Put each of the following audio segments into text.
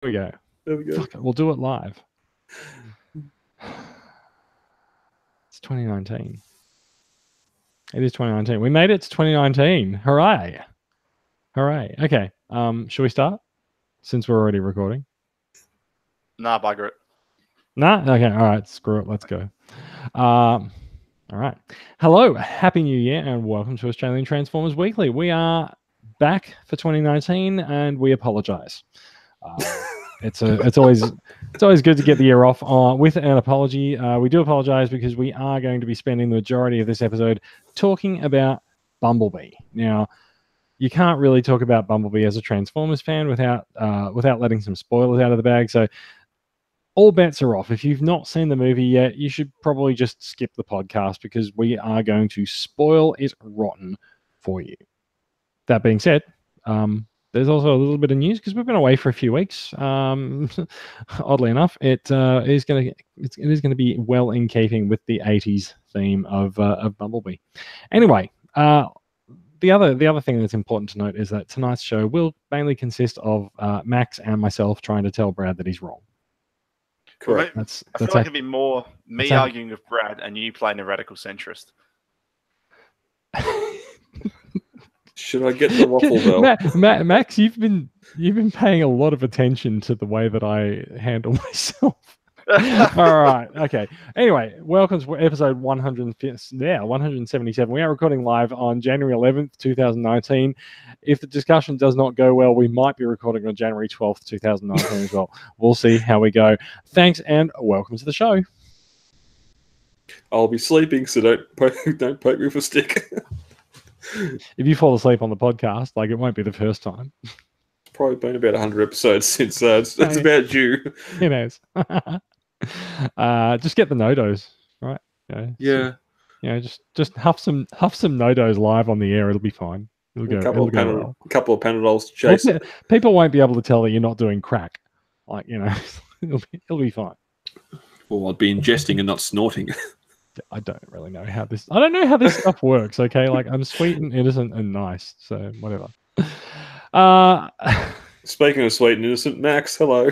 we go. There we go. Fuck it, we'll do it live. It's 2019. It is 2019. We made it to 2019. Hooray. Hooray. Okay. Shall we start? Since we're already recording. Nah, bugger it. Nah? Okay. All right. Screw it. Let's go. All right. Hello. Happy New Year and welcome to Australian Transformers Weekly. We are back for 2019 and we apologize. It's always good to get the year off with an apology. We do apologize because we are going to be spending the majority of this episode talking about Bumblebee. Now, you can't really talk about Bumblebee as a Transformers fan without letting some spoilers out of the bag. So all bets are off. If you've not seen the movie yet, you should probably just skip the podcast because we are going to spoil it rotten for you. That being said, there's also a little bit of news because we've been away for a few weeks. Oddly enough, it is going to be well in keeping with the 80s theme of Bumblebee. Anyway, the other thing that's important to note is that tonight's show will mainly consist of Max and myself trying to tell Brad that he's wrong. Correct. I feel like it'd be more me arguing with Brad and you playing a radical centrist. Should I get the waffle bell? Max, you've been paying a lot of attention to the way that I handle myself. All right. Okay. Anyway, welcome to episode 177. We are recording live on January 11th, 2019. If the discussion does not go well, we might be recording on January 12th, 2019 as well. We'll see how we go. Thanks and welcome to the show. I'll be sleeping, so don't poke me with a stick. If you fall asleep on the podcast, like it won't be the first time. It's probably been about 100 episodes since it's about due. It is. Just get the no-dos, right? Yeah. Just huff some no-dos live on the air. It'll be fine. A couple of Panadols to chase. People won't be able to tell that you're not doing crack. Like, it'll be fine. Well, I'd be ingesting and not snorting. I don't really know how this. I don't know how this stuff works. Okay, like I'm sweet and innocent and nice, so whatever. Speaking of sweet and innocent, Max, hello.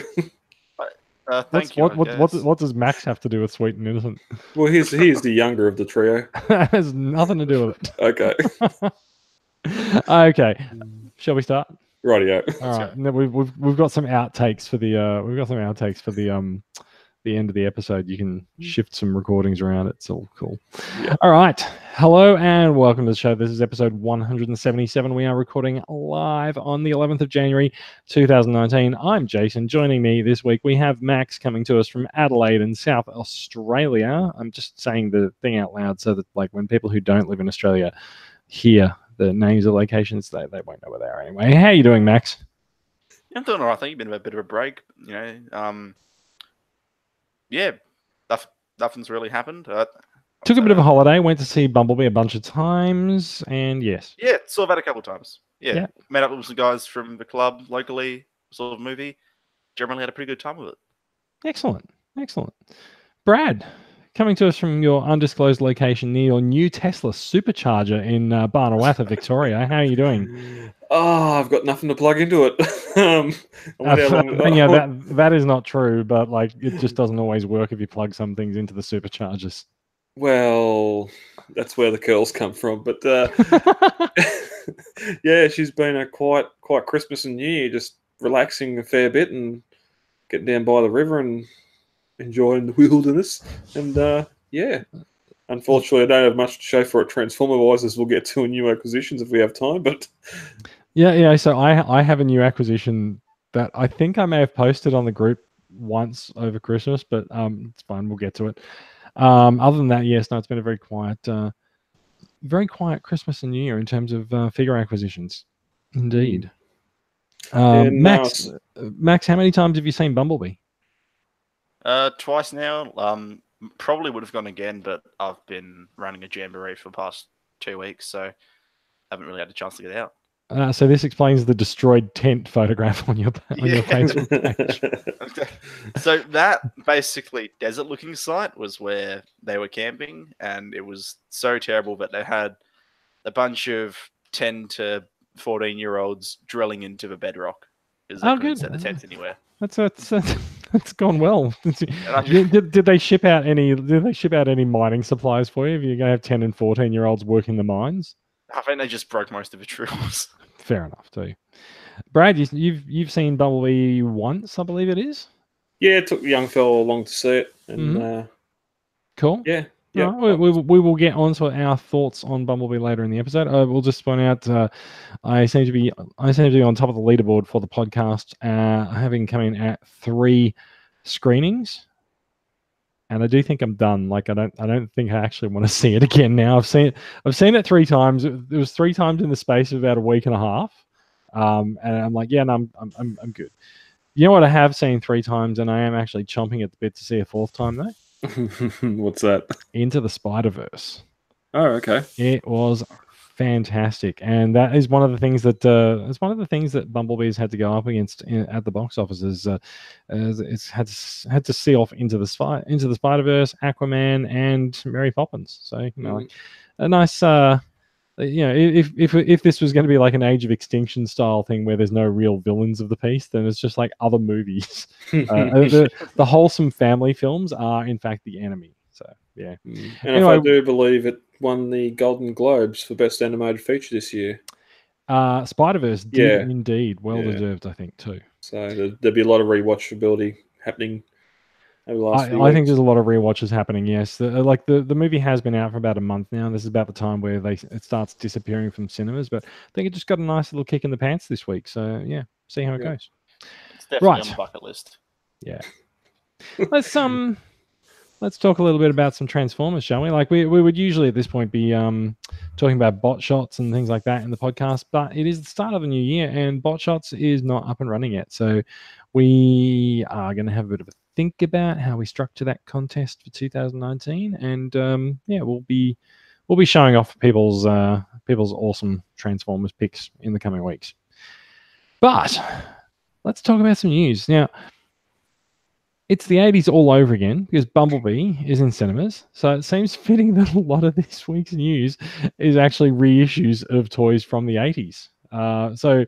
Thank you. What does Max have to do with sweet and innocent? Well, he's the younger of the trio. That has nothing to do with it. Okay. Okay. Shall we start? Rightio. All right. We've got some outtakes for the end of the episode. You can shift some recordings around. It's all cool. Yeah. All right. Hello and welcome to the show. This is episode 177. We are recording live on the 11th of January 2019. I'm Jason. Joining me this week we have Max coming to us from Adelaide in South Australia. I'm just saying the thing out loud so that like when people who don't live in Australia hear the names of locations, they won't know where they are anyway. How are you doing, Max? I'm doing all right. I think you've been a bit of a break. Yeah, nothing's really happened. Took a bit of a holiday, went to see Bumblebee a bunch of times, and yes. Yeah, saw that a couple of times. Yeah, met up with some guys from the club locally, saw the movie. Generally had a pretty good time with it. Excellent. Brad, coming to us from your undisclosed location near your new Tesla supercharger in Barnawatta, Victoria. How are you doing? Oh, I've got nothing to plug into it. That is not true, but like it just doesn't always work if you plug some things into the superchargers. Well, that's where the curls come from. But yeah, she's been a quite Christmas and New Year, just relaxing a fair bit and getting down by the river and enjoying the wilderness. And yeah, unfortunately, I don't have much to show for it Transformer-wise, as we'll get to in new acquisitions if we have time. But yeah. So I have a new acquisition that I think I may have posted on the group once over Christmas, but it's fine. We'll get to it. Other than that, yes, no, it's been a very quiet Christmas and New Year in terms of figure acquisitions. Indeed. Max, how many times have you seen Bumblebee? Twice now. Probably would have gone again, but I've been running a jamboree for the past 2 weeks, so haven't really had a chance to get out. So this explains the destroyed tent photograph on your Facebook page. Okay. So that basically desert-looking site was where they were camping, and it was so terrible that they had a bunch of 10 to 14-year-olds drilling into the bedrock. because they Oh, couldn't good. set the tents anywhere. That's gone well. I Did they ship out any? Did they ship out any mining supplies for you? If you're going to have 10 and 14-year-olds working the mines, I think they just broke most of the drills. fair enough too. Brad, you've seen Bumblebee once, I believe it is. Yeah, it took the young fellow along to see it, and Cool. yeah, Yeah, we will get on to our thoughts on Bumblebee later in the episode. We'll just point out I seem to be on top of the leaderboard for the podcast, having come in at 3 screenings, and I do think I'm done. Like I don't think I actually want to see it again now. I've seen it 3 times. It was 3 times in the space of about a week and a half, and I'm like, yeah, no, I'm good. You know what I have seen 3 times, and I am actually chomping at the bit to see a 4th time though. What's that? Into the Spider-Verse. Oh, okay. It was fantastic, and that is one of the things that Bumblebee's had to go up against at the box office. It's had to see off into the Spider-Verse, Aquaman, and Mary Poppins. So like a nice. If this was going to be like an Age of Extinction style thing where there's no real villains of the piece, then it's just like other movies. The wholesome family films are in fact the enemy. So yeah. And Anyway, if I do believe it won the Golden Globes for Best Animated Feature this year. Spider-Verse did indeed. Well deserved, I think, too. So there'd be a lot of rewatchability happening over the last few I think weeks. there's a lot of rewatches happening, yes. The movie has been out for about a month now. This is about the time where it starts disappearing from cinemas, but I think it just got a nice little kick in the pants this week. So, yeah, see how it goes. It's definitely on the bucket list. Yeah. Let's talk a little bit about some Transformers, shall we? Like we would usually at this point be talking about bot shots and things like that in the podcast, but it is the start of the new year and bot shots is not up and running yet. So we are going to have a bit of a think about how we structure that contest for 2019, and we'll be showing off people's awesome Transformers picks in the coming weeks. But let's talk about some news now. It's the 80s all over again because Bumblebee is in cinemas. So it seems fitting that a lot of this week's news is actually reissues of toys from the 80s. So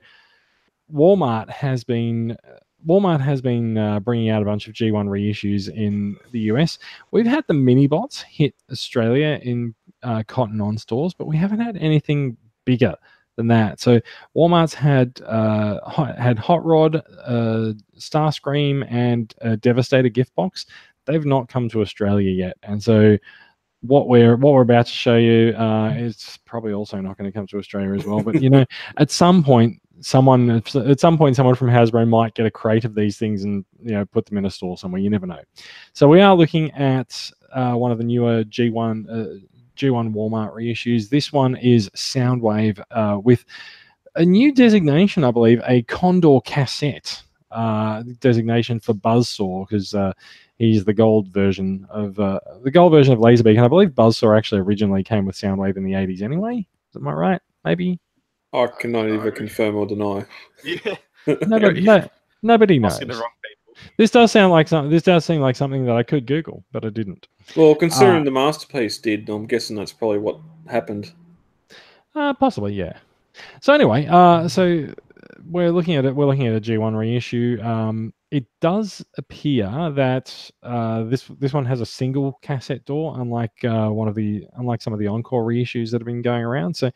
Walmart has been bringing out a bunch of G1 reissues in the US. We've had the Minibots hit Australia in Cotton On stores, but we haven't had anything bigger than that. So Walmart's had Hot Rod, Starscream, and a Devastator gift box. They've not come to Australia yet, and so what we're about to show you is probably also not going to come to Australia as well. But at some point, someone from Hasbro might get a crate of these things and put them in a store somewhere. You never know. So we are looking at one of the newer G1 Walmart reissues. This one is Soundwave with a new designation, I believe, a Condor cassette designation for Buzzsaw, because he's the gold version of Laserbeak, and I believe Buzzsaw actually originally came with Soundwave in the 80s anyway. Am I right? Maybe. I cannot either confirm or deny. Yeah. Nobody knows. Asking the wrong people. This does seem like something that I could Google, but I didn't. Well, considering the Masterpiece did, I'm guessing that's probably what happened. Possibly, yeah. So anyway, so we're looking at a G1 reissue. It does appear that this one has a single cassette door, unlike some of the Encore reissues that have been going around. So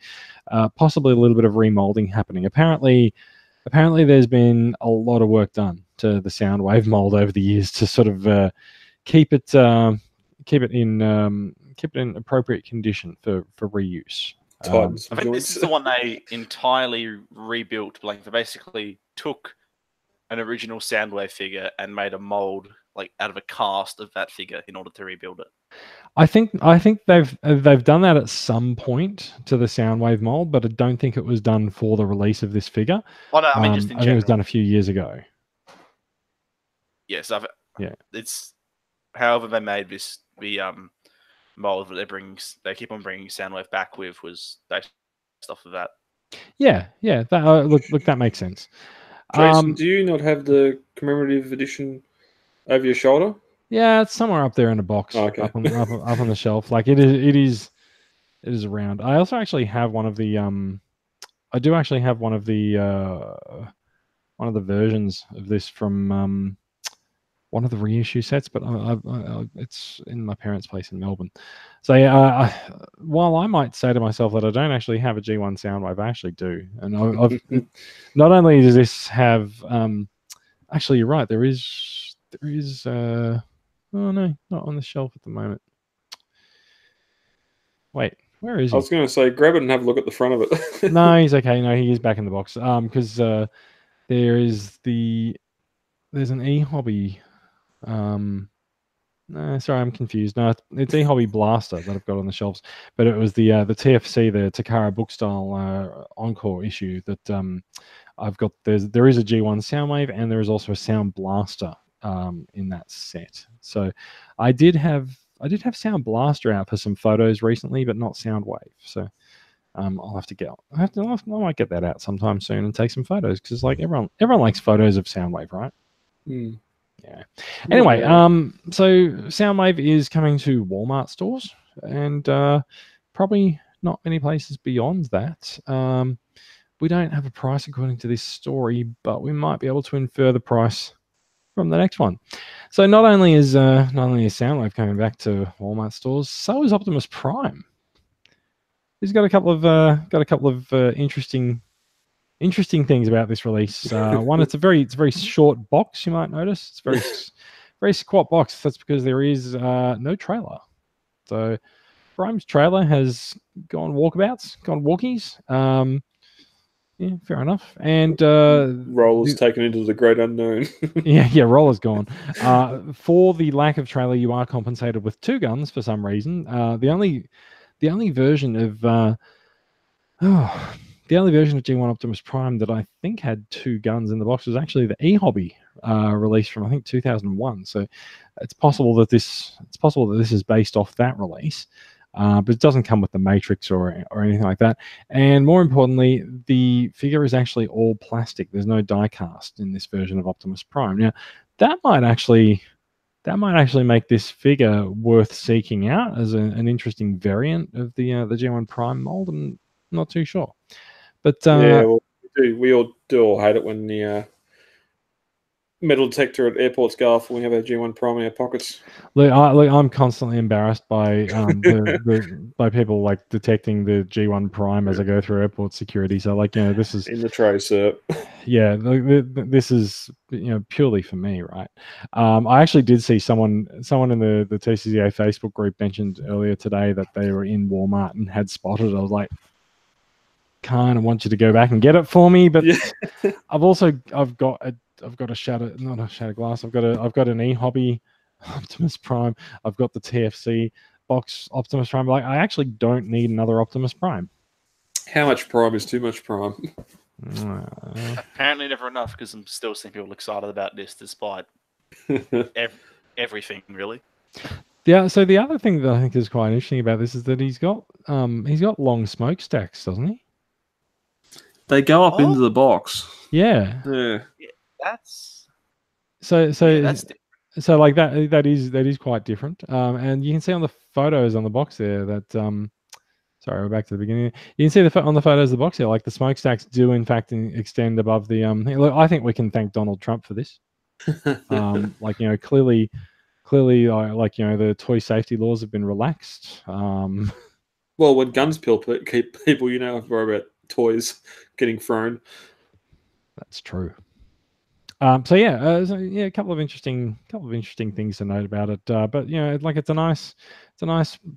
possibly a little bit of remolding happening. Apparently, there's been a lot of work done to the Soundwave mold over the years to sort of keep it in appropriate condition for reuse. I think this is the one they entirely rebuilt. Like they basically took an original Soundwave figure and made a mold like out of a cast of that figure in order to rebuild it. I think they've done that at some point to the Soundwave mold, but I don't think it was done for the release of this figure. Well, no, I mean just in I think it was done a few years ago. Yes, it's however they made this mold that they keep on bringing Soundwave back with was based off of that. Yeah. Look, that makes sense. Jason, do you not have the commemorative edition over your shoulder? Yeah, it's somewhere up there in a box, up on the shelf. Like it is around. I also actually have one of the versions of this from one of the reissue sets, but it's in my parents' place in Melbourne. So yeah, while I might say to myself that I don't actually have a G1 Soundwave, I actually do. And I've not only does this have, actually you're right, there is oh no, not on the shelf at the moment. Wait, where is he? I was going to say, grab it and have a look at the front of it. No, he's okay. No, he is back in the box. Because there's an e-hobby. No, sorry, I'm confused. No, it's e-hobby Blaster that I've got on the shelves, but it was the TFC, the Takara book style Encore issue that I've got. There is a G1 Soundwave, and there is also a Sound Blaster in that set. So I did have Sound Blaster out for some photos recently, but not Soundwave. So I'll have to get. I might get that out sometime soon and take some photos, because like everyone likes photos of Soundwave, right? Mm. Yeah. Anyway, so Soundwave is coming to Walmart stores, and probably not many places beyond that. We don't have a price according to this story, but we might be able to infer the price from the next one. So not only is Soundwave coming back to Walmart stores, so is Optimus Prime. He's got a couple of interesting things about this release. One, it's a very short box. You might notice it's very squat box. That's because there is no trailer. So Prime's trailer has gone walkies. Yeah, fair enough. And Roller's taken into the great unknown. yeah, Roller's gone. For the lack of trailer, you are compensated with 2 guns for some reason. The only version of the only version of G1 Optimus Prime that I think had 2 guns in the box was actually the e-hobby release from, I think, 2001. So it's possible that this is based off that release, but it doesn't come with the Matrix or anything like that. And more importantly, the figure is actually all plastic. There's no die cast in this version of Optimus Prime. Now, that might actually make this figure worth seeking out as an interesting variant of the G1 Prime mold. I'm not too sure. But yeah, well, we all hate it when the metal detector at airports go off when we have our G1 Prime in our pockets. Look, I'm constantly embarrassed by by people like detecting the G1 Prime as I go through airport security. So like, this is in the tray, sir. Yeah, this is purely for me, right? I actually did see someone in the TCCA Facebook group mentioned earlier today that they were in Walmart and had spotted it. I was like, kind of want you to go back and get it for me, but yeah. I've got a shatter, not a shatter glass. I've got an e-hobby Optimus Prime. I've got the TFC box Optimus Prime. Like, I actually don't need another Optimus Prime. How much Prime is too much Prime? Apparently never enough, because I'm still seeing people excited about this despite everything, really. Yeah, so the other thing that I think is quite interesting about this is that he's got long smokestacks, doesn't he? They go up into the box. Yeah. That's so like that is quite different. And you can see on the photos on the box there that sorry, we're back to the beginning. You can see on the photos of the box here, like the smokestacks do in fact extend above the look, I think we can thank Donald Trump for this. Like, clearly like, the toy safety laws have been relaxed. Well, when guns keep people, worry about toys getting thrown. That's true. So a couple of interesting things to note about it. But like it's a nice,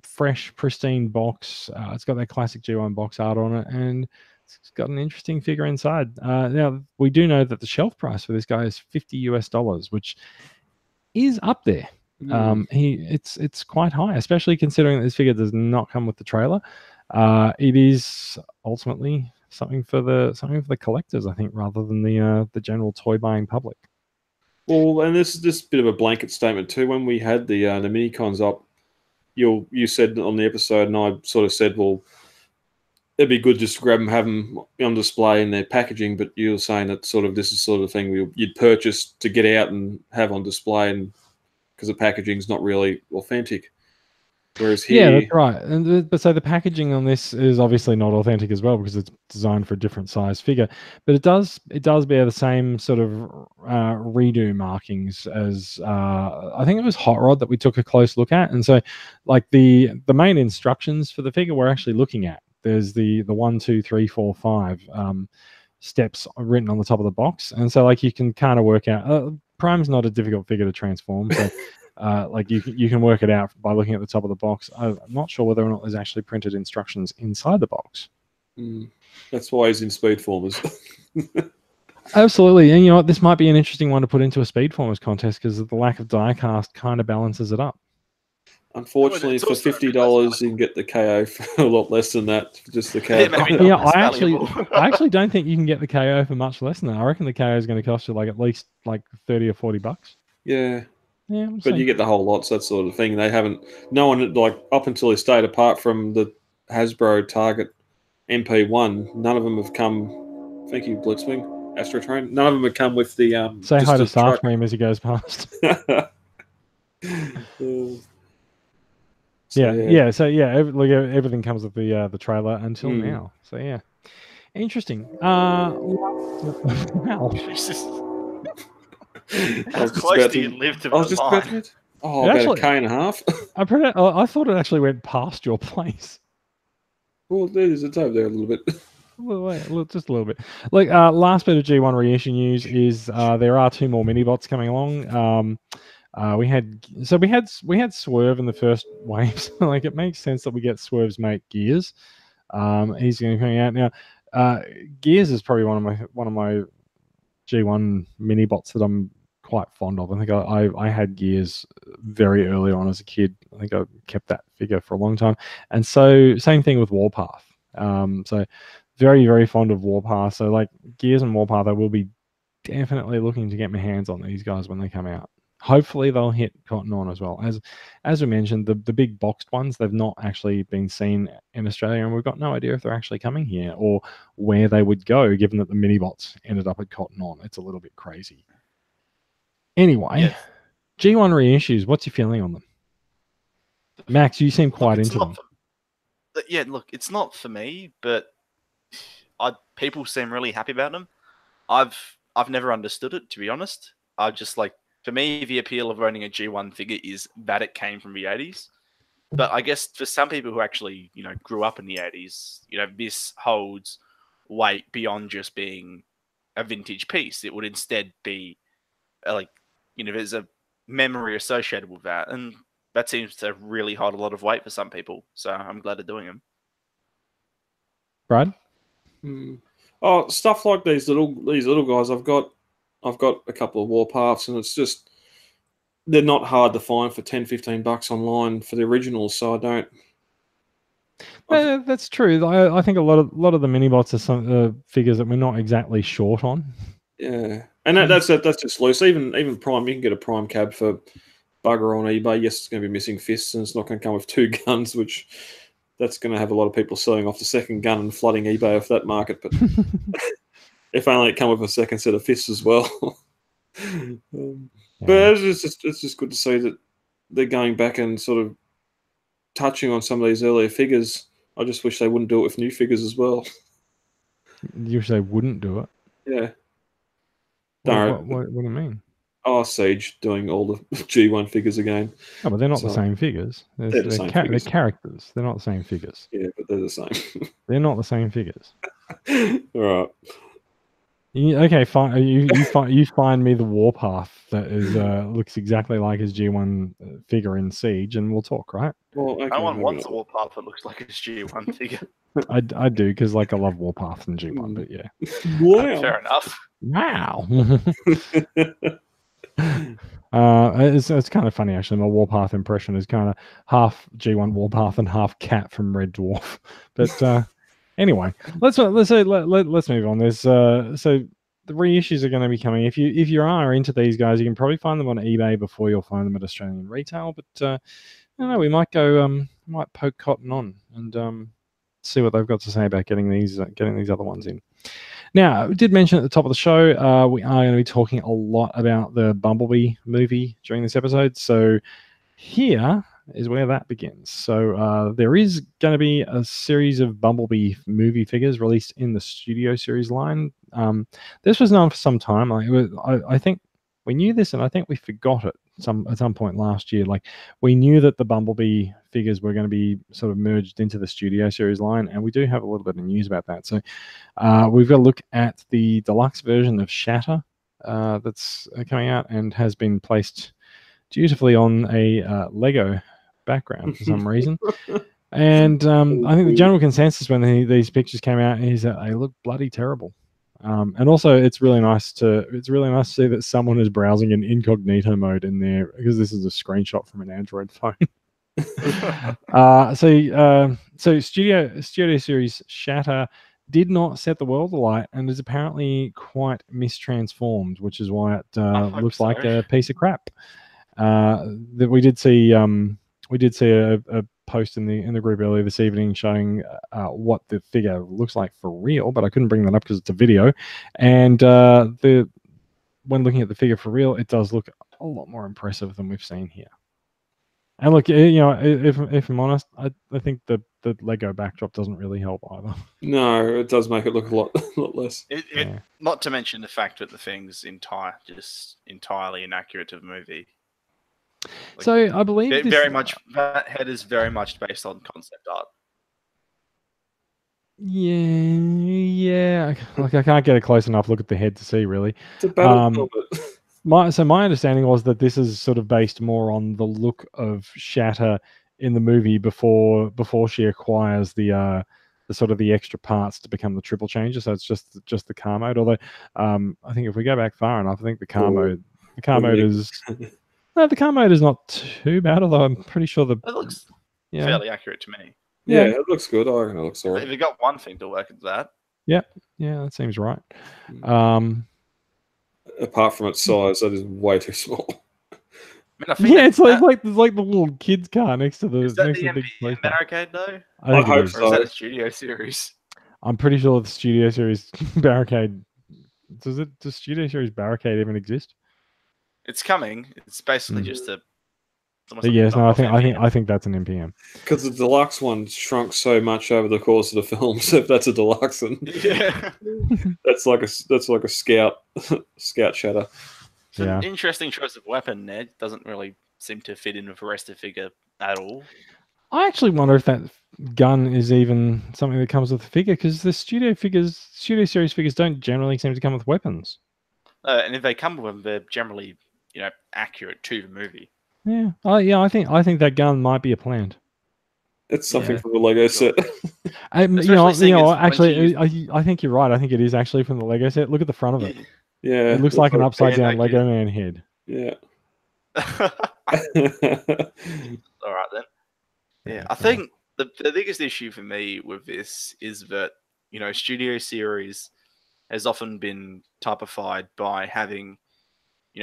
fresh, pristine box. It's got that classic G1 box art on it, and it's got an interesting figure inside. Now we do know that the shelf price for this guy is $50, which is up there. It's quite high, especially considering that this figure does not come with the trailer. It is ultimately something for the collectors, I think, rather than the general toy buying public. Well, and this is just a bit of a blanket statement too. When we had the mini cons up, you said on the episode, and I sort of said, well, it'd be good just to grab them, have them on display in their packaging. But you were saying that this is sort of thing you'd purchase to get out and have on display, and because the packaging's not really authentic. Whereas Yeah, here, that's right. But so the packaging on this is obviously not authentic as well because it's designed for a different size figure. But it does bear the same sort of redo markings as I think it was Hot Rod that we took a close look at. And so, like the main instructions for the figure we're actually looking at. There's the 1, 2, 3, 4, 5 steps written on the top of the box, and so like you can kind of work out. Prime's not a difficult figure to transform, so. Like you can work it out by looking at the top of the box. I'm not sure whether or not there's actually printed instructions inside the box. That's why he's in Speedformers. Absolutely, and you know what? This might be an interesting one to put into a Speedformers contest because the lack of diecast kind of balances it up. Unfortunately, for $50, you can get the KO for a lot less than that. Just the KO. Yeah, I actually don't think you can get the KO for much less than that. I reckon the KO is going to cost you like at least like $30 or $40. Yeah. Yeah, but you get the whole lots, that sort of thing. They haven't, no one, like, up until this date, apart from the Hasbro Target MP1, none of them have come. Thank you, Blitzwing, Astro Train. None of them have come with the. Say hi to Starscream as he goes past. So everything comes with the trailer until now. So yeah, interesting. Wow. Jesus. How close do you live to the line? About a K&a-half. I thought it actually went past your place. Well, it's over there a little bit. Just a little bit. Like last bit of G1 reissue news is there are 2 more Minibots coming along. We had Swerve in the first wave, so like it makes sense that we get Swerve's mate Gears. He's going to be coming out now. Gears is probably one of my G1 Minibots that I'm quite fond of. I think I had Gears very early on as a kid. I think I kept that figure for a long time. And so same thing with Warpath. So very, very fond of Warpath. So like Gears and Warpath, I will be definitely looking to get my hands on these guys when they come out. Hopefully they'll hit Cotton On as well. As we mentioned, the big boxed ones, they've not actually been seen in Australia, and we've got no idea if they're actually coming here or where they would go, given that the Minibots ended up at Cotton On. It's a little bit crazy. Anyway, yes. G1 reissues, what's your feeling on them? Max, you seem quite into them. It's not for me, but people seem really happy about them. I've never understood it, to be honest. I just like, for me, the appeal of owning a G1 figure is that it came from the 80s. But I guess for some people who actually, grew up in the 80s, this holds weight beyond just being a vintage piece. It would instead be there's a memory associated with that. And that seems to really hold a lot of weight for some people. So I'm glad they're doing them. Brad? Oh, stuff like these little guys. I've got a couple of Warpaths, and it's just they're not hard to find for $10-15 online for the originals. So I don't. That's true. I think a lot of the Minibots are some figures that we're not exactly short on. Yeah, and that's just loose. Even Prime, you can get a Prime cab for bugger on eBay. Yes, it's going to be missing fists, and it's not going to come with 2 guns, which that's going to have a lot of people selling off the second gun and flooding eBay off that market. But if only it come with a second set of fists as well. But it's just good to see that they're going back and sort of touching on some of these earlier figures. I just wish they wouldn't do it with new figures as well. You wish they wouldn't do it? Yeah. What do you mean? Oh, Siege doing all the G1 figures again. Oh, but they're not the same figures. They're characters. They're not the same figures. Yeah, but they're the same. They're not the same figures. All right. Okay, fine. You find me the Warpath that is looks exactly like his G1 figure in Siege, and we'll talk, right? Well, okay, no one wants a Warpath that looks like his G1 figure. I do, because like I love Warpath and G1, but yeah. Wow. Fair enough. Wow. It's kind of funny actually. My Warpath impression is kind of half G1 Warpath and half Cat from Red Dwarf. But anyway, let's move on. There's so the reissues are going to be coming. If you are into these guys, you can probably find them on eBay before you'll find them at Australian retail. But I don't know, we might go might poke Cotton On and see what they've got to say about getting these other ones in. Now, we did mention at the top of the show, we are going to be talking a lot about the Bumblebee movie during this episode. So here, is where that begins. So there is going to be a series of Bumblebee movie figures released in the Studio Series line. This was known for some time. I think we knew this, and I think we forgot it at some point last year. Like, we knew that the Bumblebee figures were going to be sort of merged into the Studio Series line, and we do have a little bit of news about that. So we've got to look at the deluxe version of Shatter that's coming out and has been placed dutifully on a Lego background for some reason. And I think the general consensus when these pictures came out is that they look bloody terrible. And also, it's really nice to see that someone is browsing in incognito mode in there, because this is a screenshot from an Android phone. So Studio Series Shatter did not set the world alight and is apparently quite mistransformed, which is why it looks like a piece of crap. That we did see a post in the group earlier this evening showing what the figure looks like for real, but I couldn't bring that up because it's a video. And when looking at the figure for real, it does look a lot more impressive than we've seen here. And look, if I'm honest, I think the Lego backdrop doesn't really help either. No, it does make it look a lot less. Not to mention the fact that the thing's just entirely inaccurate to the movie. Like, so I believe that head is very much based on concept art. Yeah. Like, I can't get a close enough look at the head to see really. It's a battle helmet. My understanding was that this is sort of based more on the look of Shatter in the movie before she acquires the sort of the extra parts to become the triple changer. So it's just the car mode. Although I think if we go back far enough, I think the car mode is the car mode is not too bad. Although I'm pretty sure it looks fairly accurate to me. Yeah, it looks good. I reckon it looks alright. If you got one thing to work at that. Yeah, that seems right. Apart from its size, that is way too small. I mean, it's like the little kid's car next to the is that next the to the big MPM barricade though? I hope so. Or is that a Studio Series? I'm pretty sure the Studio Series barricade. Does Studio Series barricade even exist? It's coming. It's basically just a. Yes, no, I think that's an NPM. Because the deluxe one shrunk so much over the course of the film. So if that's a deluxe, then that's like a scout shatter. It's an interesting choice of weapon, Ned. Doesn't really seem to fit in with the rest of the figure at all. I actually wonder if that gun is even something that comes with the figure, because the Studio Series figures don't generally seem to come with weapons. And if they come with them, they're generally, accurate to the movie. Yeah. I think that gun might be a plant. It's something from the Lego set. Actually, I think you're right. I think it is actually from the Lego set. Look at the front of it. Yeah. It looks like an upside down Lego man head. Yeah. All right then. Yeah, I think the biggest issue for me with this is that, Studio Series has often been typified by having,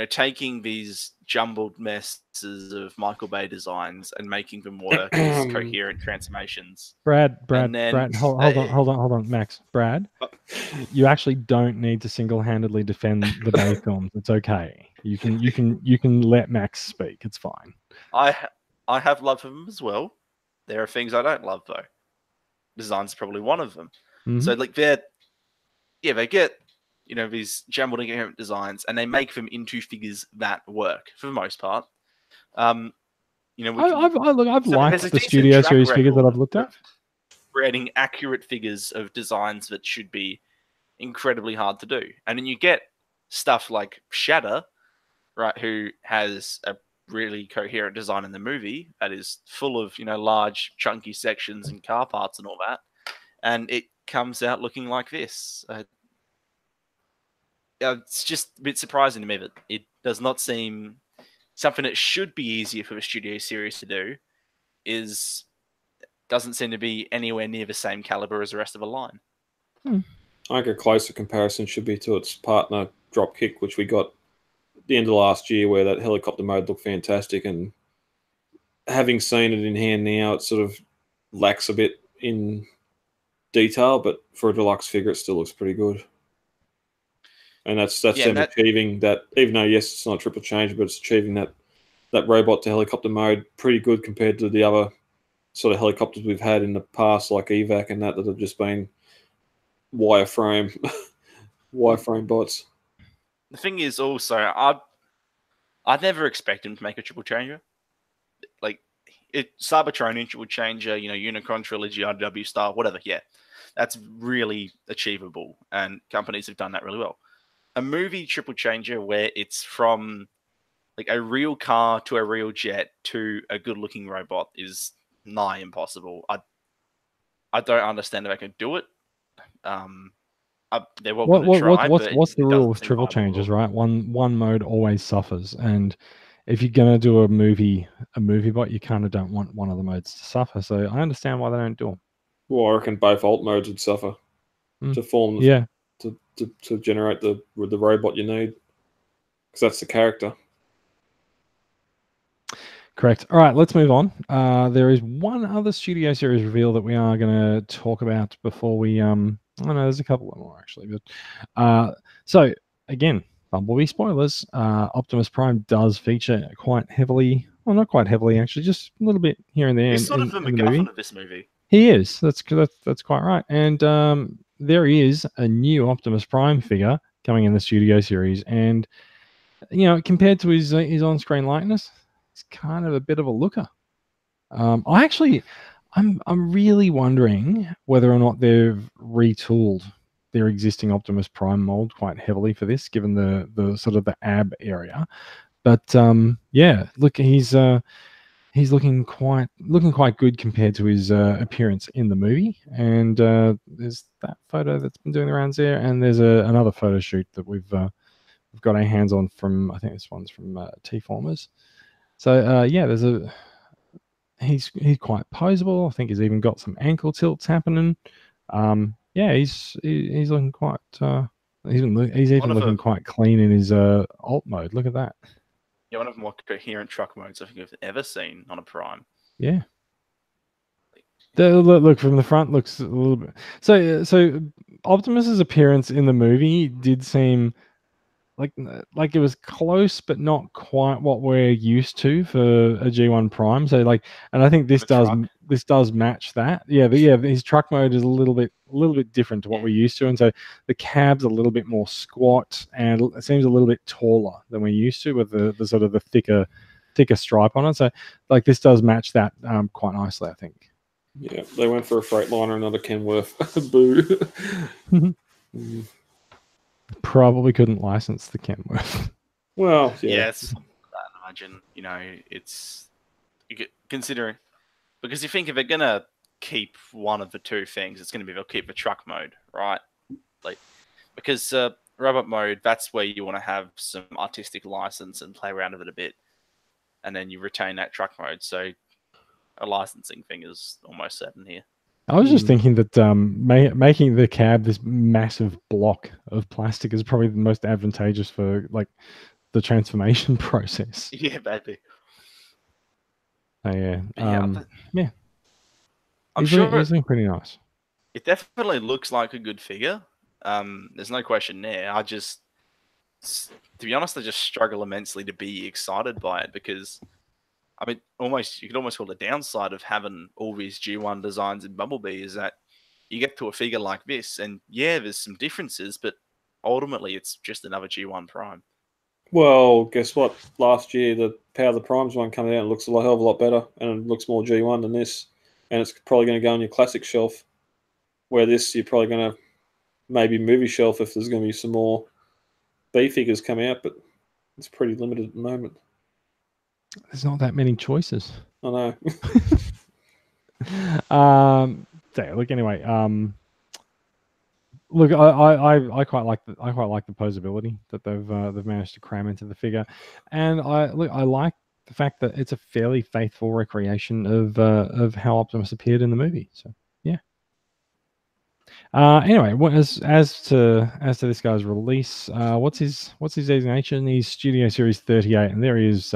taking these jumbled messes of Michael Bay designs and making them work as coherent transformations. Brad, hold on, Max. Brad, you actually don't need to single-handedly defend the Bay films. It's okay. You can let Max speak. It's fine. I have love for them as well. There are things I don't love though. Design's probably one of them. Mm-hmm. So they get these jumbled incoherent designs, and they make them into figures that work for the most part. I've liked the Studio Series figures that I've looked at. Creating accurate figures of designs that should be incredibly hard to do, and then you get stuff like Shatter, right? Who has a really coherent design in the movie that is full of large chunky sections and car parts and all that, and it comes out looking like this. It's just a bit surprising to me that it does not seem something that should be easier for the Studio Series to do doesn't seem to be anywhere near the same caliber as the rest of the line. I think a closer comparison should be to its partner Dropkick, which we got at the end of last year, where that helicopter mode looked fantastic, and having seen it in hand now, it sort of lacks a bit in detail, but for a deluxe figure, it still looks pretty good. And that's them achieving that, even though, yes, it's not a triple change, but it's achieving that that robot to helicopter mode pretty good compared to the other sort of helicopters we've had in the past, like evac and that have just been wireframe bots. The thing is also, I'd never expect him to make a triple changer. Like, Cybertronian triple changer, Unicron trilogy, IDW style, whatever. Yeah, that's really achievable, and companies have done that really well. A movie triple changer where it's from like a real car to a real jet to a good-looking robot is nigh impossible. I don't understand if I can do it. They're welcome to try. What's the rule with triple changes, right? One mode always suffers, and if you're gonna do a movie bot, you kind of don't want one of the modes to suffer. So I understand why they don't do them. Well, I reckon both alt modes would suffer to form, to generate the robot you need, because that's the character. Correct. All right, let's move on. There is one other Studio Series reveal that we are going to talk about before we. I know there's a couple more actually, but so again, Bumblebee spoilers. Optimus Prime does feature quite heavily. Well, not quite heavily actually, just a little bit here and there. He's sort of the MacGuffin of this movie. He is. That's quite right. And there is a new Optimus Prime figure coming in the Studio Series, and compared to his on-screen likeness, it's kind of a bit of a looker. I'm really wondering whether or not they've retooled their existing Optimus Prime mold quite heavily for this, given the sort of the ab area. But yeah, look, he's looking quite good compared to his appearance in the movie. And there's that photo that's been doing the rounds there, and there's another photo shoot that we've got our hands on from, I think this one's from T-Formers. So yeah, he's quite poseable. I think he's even got some ankle tilts happening. Yeah, he's looking quite. He's even looking quite clean in his alt mode. Look at that. Yeah, one of the more coherent truck modes I think I've ever seen on a Prime. Yeah. Look from the front looks a little bit. So Optimus's appearance in the movie did seem like it was close, but not quite what we're used to for a G1 Prime. So and I think this does match that. Yeah, but yeah, his truck mode is a little bit different to what we're used to, and so the cab's a little bit more squat, and it seems a little bit taller than we're used to with the sort of the thicker stripe on it. So this does match that quite nicely, I think. Yeah, they went for a Freightliner, not a Kenworth. Boo. Probably couldn't license the Kenworth. Well, yes, I imagine it's considering, because you think if they're gonna keep one of the two things, it's gonna be they'll keep the truck mode, right? Because robot mode, that's where you want to have some artistic license and play around with it a bit, and then you retain that truck mode. So a licensing thing is almost certain here. I was just thinking that making the cab this massive block of plastic is probably the most advantageous for the transformation process. Yeah, maybe. Oh, yeah. Yeah. I'm sure it's looking pretty nice. It definitely looks like a good figure. There's no question there. To be honest, I just struggle immensely to be excited by it because, I mean, you could almost call the downside of having all these G1 designs in Bumblebee is that you get to a figure like this, and yeah, there's some differences, but ultimately it's just another G1 Prime. Well, guess what? Last year, the Power of the Primes one coming out and looks a hell of a lot better, and it looks more G1 than this, and it's probably going to go on your classic shelf, where this you're probably going to maybe movie shelf if there's going to be some more B figures come out, but it's pretty limited at the moment. There's not that many choices. I know. Look, anyway, look, I quite like the posability that they've managed to cram into the figure, and I like the fact that it's a fairly faithful recreation of how Optimus appeared in the movie. So yeah. Anyway, as to this guy's release, what's his designation? He's Studio Series 38, and there he is.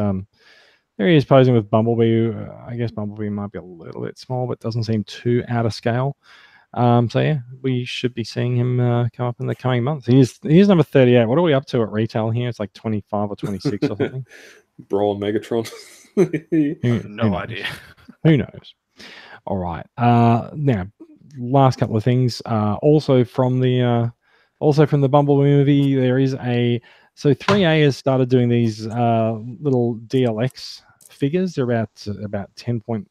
There he is posing with Bumblebee. I guess Bumblebee might be a little bit small, but doesn't seem too out of scale. So yeah, we should be seeing him come up in the coming months. He is number 38. What are we up to at retail here? It's like 25 or 26 or something. Brawl Megatron. I have Who no knows? idea. Who knows? All right. Now, last couple of things. Also from the Bumblebee movie, there is so 3A has started doing these little DLX figures. They're about 10 point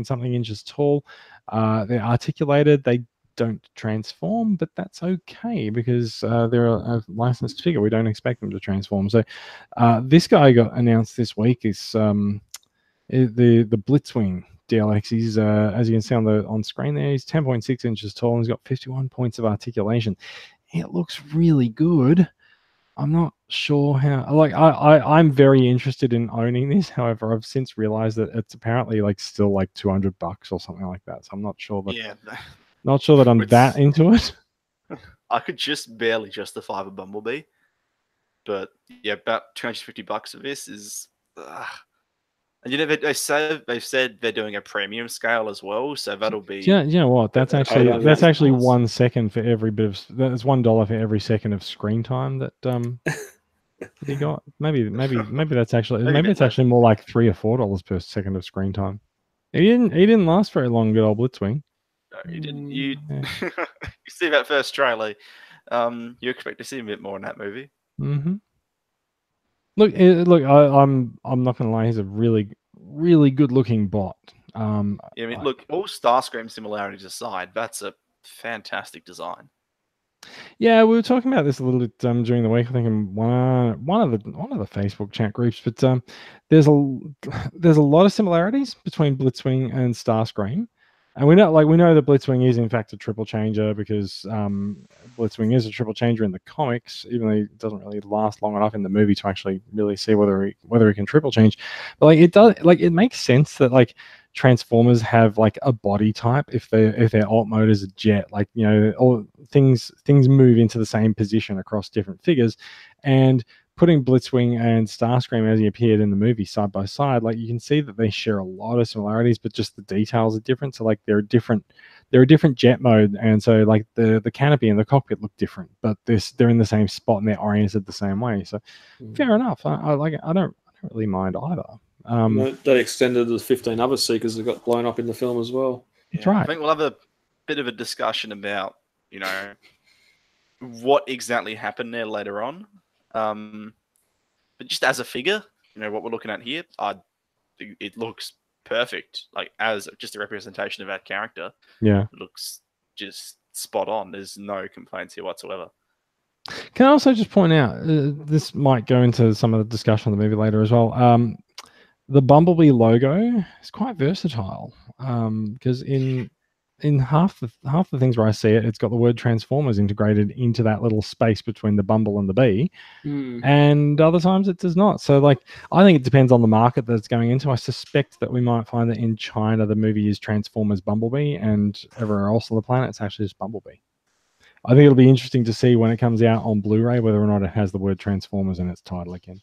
something inches tall. They're articulated. They don't transform, but that's okay because they're a licensed figure. We don't expect them to transform. So this guy got announced this week is the Blitzwing DLX. He's as you can see on screen there, he's 10.6 inches tall and he's got 51 points of articulation. It looks really good. I'm not sure how. I'm very interested in owning this. However, I've since realized that it's apparently still like $200 or something like that. So I'm not sure that Yeah, I'm that into it. I could just barely justify the Bumblebee, but yeah, about $250 of this is. And they've said they're doing a premium scale as well, so that'll be. You know what? That's actually $1,000. 1 second for every bit of. That's $1 for every second of screen time that he got. Maybe that's actually Maybe it's actually more like $3 or $4 per second of screen time. He didn't last very long, good old Blitzwing. No, you didn't. You Yeah. you see that first trailer, you expect to see a bit more in that movie. Mm-hmm. Look, I'm not gonna lie. He's a really, really good looking bot. Yeah, I mean, look, all Starscream similarities aside, that's a fantastic design. Yeah, we were talking about this a little bit during the week. I think in one of the Facebook chat groups, but there's a lot of similarities between Blitzwing and Starscream, and we know that Blitzwing is in fact a triple changer because Blitzwing is a triple changer in the comics, even though it doesn't really last long enough in the movie to actually really see whether he can triple change. But it makes sense that Transformers have a body type if their alt mode is a jet, all things move into the same position across different figures, and putting Blitzwing and Starscream as he appeared in the movie side by side, you can see that they share a lot of similarities, but just the details are different. So they're a different jet mode, and so the canopy and the cockpit look different, but they're in the same spot and they're oriented the same way. So fair enough. I don't really mind either. That extended to 15 other Seekers that got blown up in the film as well. That's right. I think we'll have a bit of a discussion about, what exactly happened there later on. But just as a figure, what we're looking at here, it looks perfect. As just a representation of that character. Yeah. It looks just spot on. There's no complaints here whatsoever. Can I also just point out, this might go into some of the discussion of the movie later as well. The Bumblebee logo is quite versatile because in half the things where I see it, it's got the word Transformers integrated into that little space between the Bumble and the Bee, and other times it does not. So I think it depends on the market that it's going into. I suspect that we might find that in China the movie is Transformers Bumblebee, and everywhere else on the planet it's actually just Bumblebee. I think it'll be interesting to see when it comes out on Blu-ray whether or not it has the word Transformers in its title again.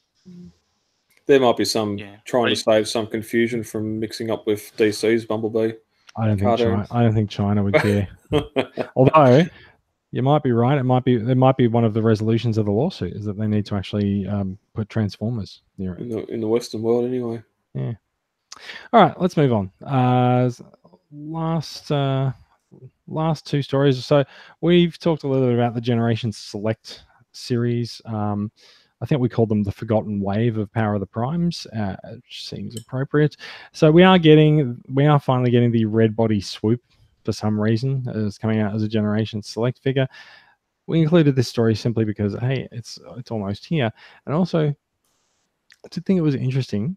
There might be some trying to save some confusion from mixing up with DC's Bumblebee. I don't think China would care. Although you might be right. It might be one of the resolutions of the lawsuit is that they need to actually put Transformers near it. In the Western world anyway. Yeah. All right, let's move on. Last two stories. So we've talked a little bit about the Generation Select series. I think we called them the Forgotten Wave of Power of the Primes, which seems appropriate. So we are finally getting the Red Body Swoop for some reason. It's coming out as a Generation Select figure. We included this story simply because, hey, it's almost here. And also, I did think it was interesting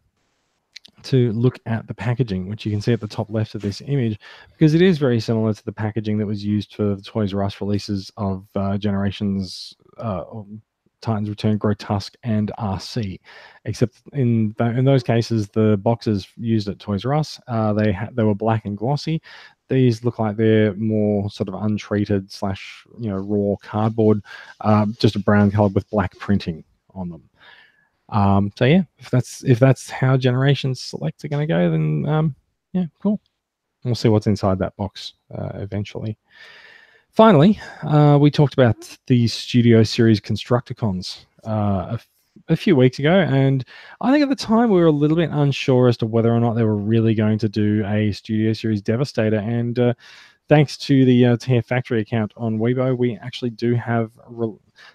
to look at the packaging, which you can see at the top left of this image, because it is very similar to the packaging that was used for the Toys R Us releases of Generations Titans Return, Grotesque, and RC, except in those cases the boxes used at Toys R Us they were black and glossy. These look like they're more sort of untreated / raw cardboard, just a brown color with black printing on them. So yeah, if that's how Generations Select are going to go, then yeah, cool. We'll see what's inside that box eventually. Finally, we talked about the Studio Series Constructicons a few weeks ago, and I think at the time we were a little bit unsure as to whether or not they were really going to do a Studio Series Devastator. And thanks to the TF Factory account on Weibo, we actually do have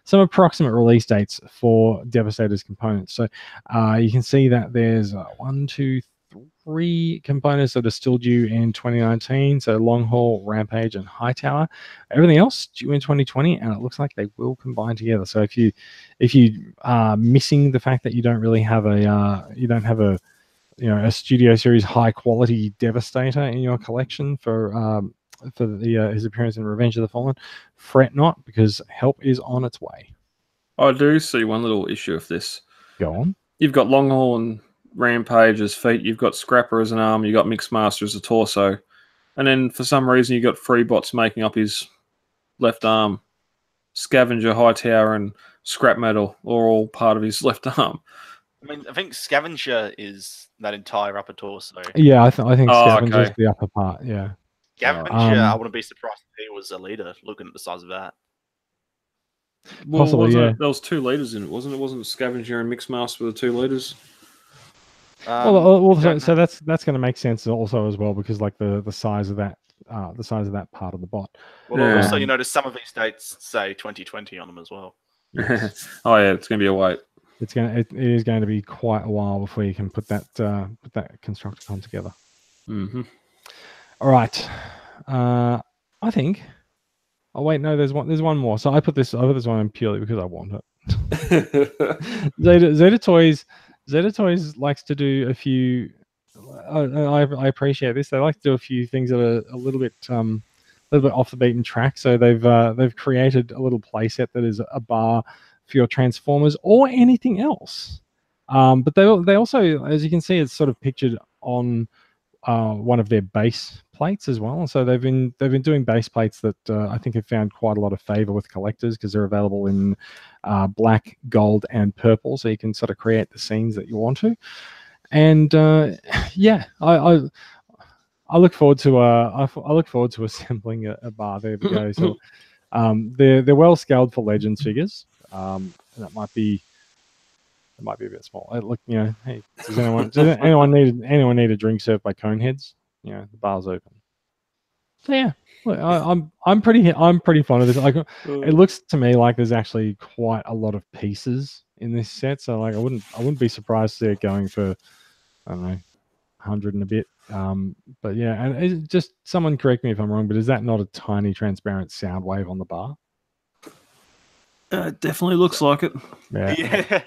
some approximate release dates for Devastator's components. So you can see that there's 1, 2, 3 components that are still due in 2019. So Long Haul, Rampage, and Hightower. Everything else due in 2020, and it looks like they will combine together. So if you are missing the fact that you don't really have a Studio Series high quality Devastator in your collection for his appearance in Revenge of the Fallen, fret not, because help is on its way. I do see one little issue of this. Go on. You've got Long Haul and Rampage as feet, you've got Scrapper as an arm, you've got Mixmaster as a torso, and then for some reason you've got Freebots making up his left arm. Scavenger, Hightower, and Scrap Metal are all part of his left arm. I mean, I think Scavenger is that entire upper torso. Yeah, I think Scavenger's okay. the upper part, yeah. Scavenger, I wouldn't be surprised if he was a leader, looking at the size of that. Well, Possibly, yeah. There was 2 leaders in it, wasn't it? Wasn't Scavenger and Mixmaster were the 2 leaders? So that's going to make sense also as well, because like the size of that part of the bot. Well, also you notice some of these dates say 2020 on them as well. Oh yeah, it's going to be a wait. It is going to be quite a while before you can put that Constructicon together. Mm-hmm. All right, I think. Oh wait, no, there's one more. So I put this one in purely because I want it. Zeta Toys likes to do a few. I appreciate this. They like to do a few things that are a little bit off the beaten track. So they've created a little playset that is a bar for your Transformers or anything else. But they also, as you can see, it's sort of pictured on one of their base plates as well. So they've been doing base plates that I think have found quite a lot of favor with collectors, because they're available in black, gold, and purple. So you can sort of create the scenes that you want to. And yeah, I look forward to assembling a bar. There we go. So they're well scaled for Legends figures. That might be a bit small. Look, hey, does anyone need a drink served by Coneheads? The bar's open. So yeah, look, I'm pretty fond of this. Like, it looks to me like there's actually quite a lot of pieces in this set. So like, I wouldn't be surprised to see it going for, I don't know, 100 and a bit. But yeah, and just someone correct me if I'm wrong, but is that not a tiny transparent sound wave on the bar? It definitely looks like it. Yeah.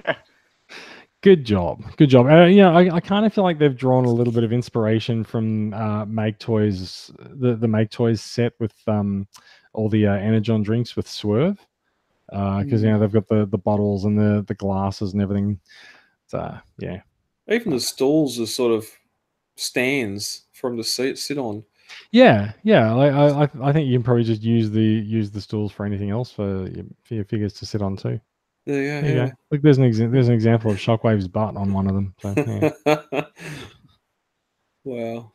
Good job. I kind of feel like they've drawn a little bit of inspiration from Make Toys, the Make Toys set with all the Energon drinks with Swerve, because they've got the bottles and the glasses and everything. So yeah, even the stalls are sort of stands for them to sit on. Yeah. I think you can probably just use the stools for anything else for your figures to sit on too. Yeah. Look, there's an example of Shockwave's butt on one of them. So, yeah. Wow.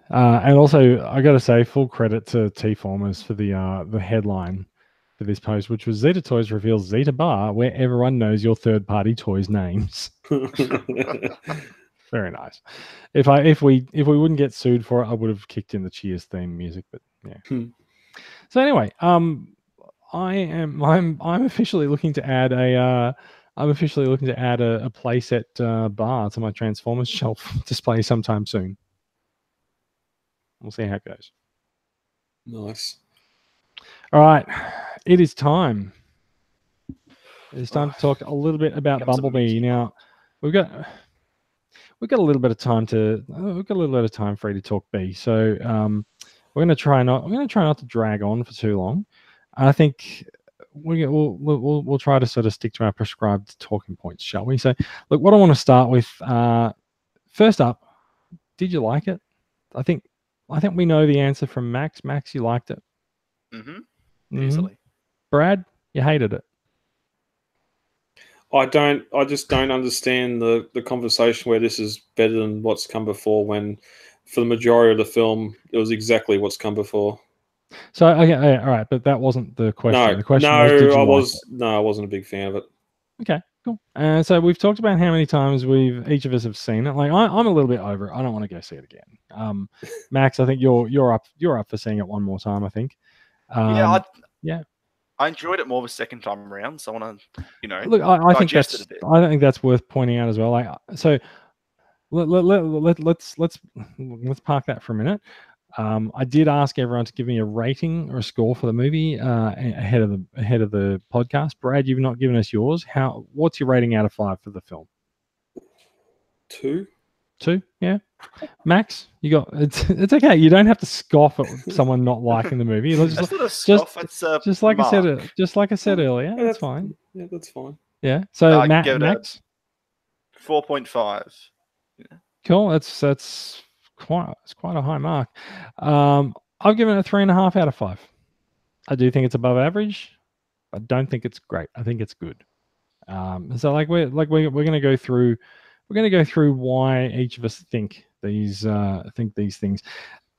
And also, I got to say, full credit to T-Formers for the headline for this post, which was Zeta Toys reveals Zeta Bar, where everyone knows your third-party toys' names. Very nice. If we wouldn't get sued for it, I would have kicked in the Cheers theme music. But yeah. So anyway, I'm officially looking to add a playset bar to my Transformers shelf display sometime soon. We'll see how it goes. Nice. All right, it is time. It's time to talk a little bit about Bumblebee. Now, we've got a little bit of time for you to talk B. So we're going to try not to drag on for too long. I think we'll try to sort of stick to our prescribed talking points, shall we? So, look, what I want to start with first up, did you like it? I think we know the answer from Max. Max, you liked it. Easily. Brad, you hated it. I just don't understand the conversation where this is better than what's come before, when for the majority of the film it was exactly what's come before. So okay, all right, but that wasn't the question. No, The question was, did you like it? No, I wasn't a big fan of it. Okay, cool. So we've talked about how many times each of us have seen it. Like I'm a little bit over it. I don't want to go see it again. Max, I think you're up for seeing it one more time. I think. Yeah. I enjoyed it more the second time around, so I want to, Look, I think digest it a bit. I think that's worth pointing out as well. Like, so let's park that for a minute. I did ask everyone to give me a rating or a score for the movie ahead of the podcast. Brad, you've not given us yours. What's your rating out of 5 for the film? 2. 2, yeah. Max, you got it's okay. You don't have to scoff at someone not liking the movie. That's not a scoff. It's a just like mark. I said earlier. That's fine. Yeah, that's fine. Yeah. So give it Max, 4.5. Yeah. Cool. That's quite a high mark. I've given it a 3.5 out of 5. I do think it's above average. I don't think it's great. I think it's good. So we're gonna go through. We're going to go through why each of us think these things.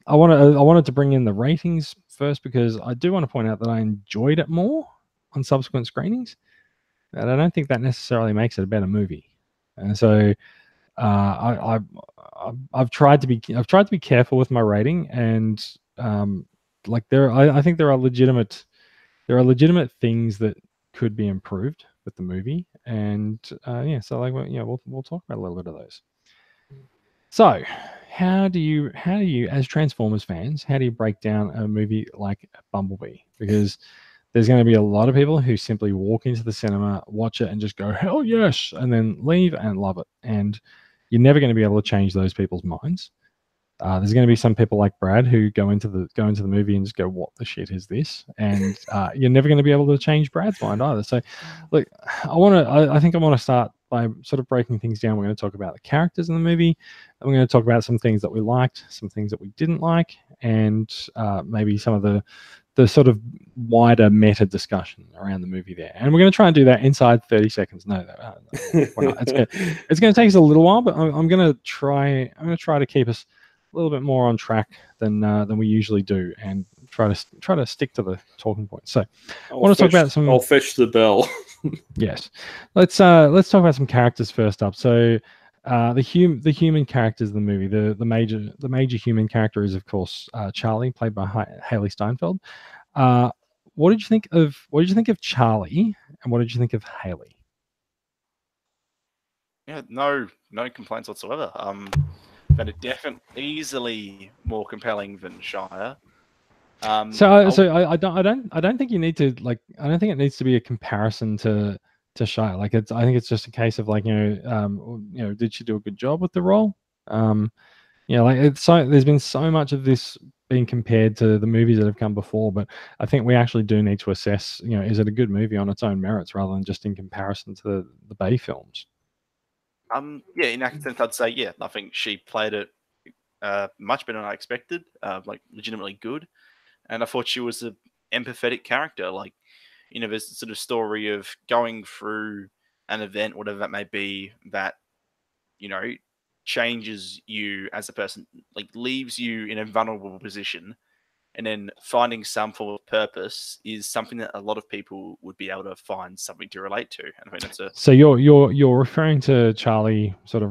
I wanted to bring in the ratings first because I do want to point out that I enjoyed it more on subsequent screenings, and I don't think that necessarily makes it a better movie. And so I've tried to be careful with my rating, and I think there are legitimate things that could be improved with the movie, and we'll talk about a little bit of those. So, how do you as Transformers fans, how do you break down a movie like Bumblebee? Because there's going to be a lot of people who simply walk into the cinema, watch it, and just go hell yes, and then leave and love it, and you're never going to be able to change those people's minds. There's going to be some people like Brad who go into the movie and just go, "What the shit is this?" And you're never going to be able to change Brad's mind either. So, look, I think I want to start by sort of breaking things down. We're going to talk about the characters in the movie, and we're going to talk about some things that we liked, some things that we didn't like, and maybe some of the sort of wider meta discussion around the movie there. And we're going to try and do that inside 30 seconds. No, we're not. It's going to take us a little while, but I'm going to try to keep us a little bit more on track than we usually do, and try to stick to the talking points. So I want to talk about some. I'll fetch the bell. Yes, let's talk about some characters first up. So the human characters in the movie, the major human character is of course Charlie, played by Haley Steinfeld. What did you think of Charlie, and what did you think of Haley? Yeah, no complaints whatsoever. But it definitely easily more compelling than Shire. I don't think you need to I don't think it needs to be a comparison to Shire. I think it's just a case of did she do a good job with the role? There's been so much of this being compared to the movies that have come before, but I think we actually do need to assess, is it a good movie on its own merits rather than just in comparison to the Bay films. In that sense, I'd say, I think she played it much better than I expected, legitimately good. And I thought she was an empathetic character. There's a sort of story of going through an event, whatever that may be, that, changes you as a person, leaves you in a vulnerable position. And then finding some form of purpose is something that a lot of people would be able to find something to relate to. And I think that's So you're referring to Charlie sort of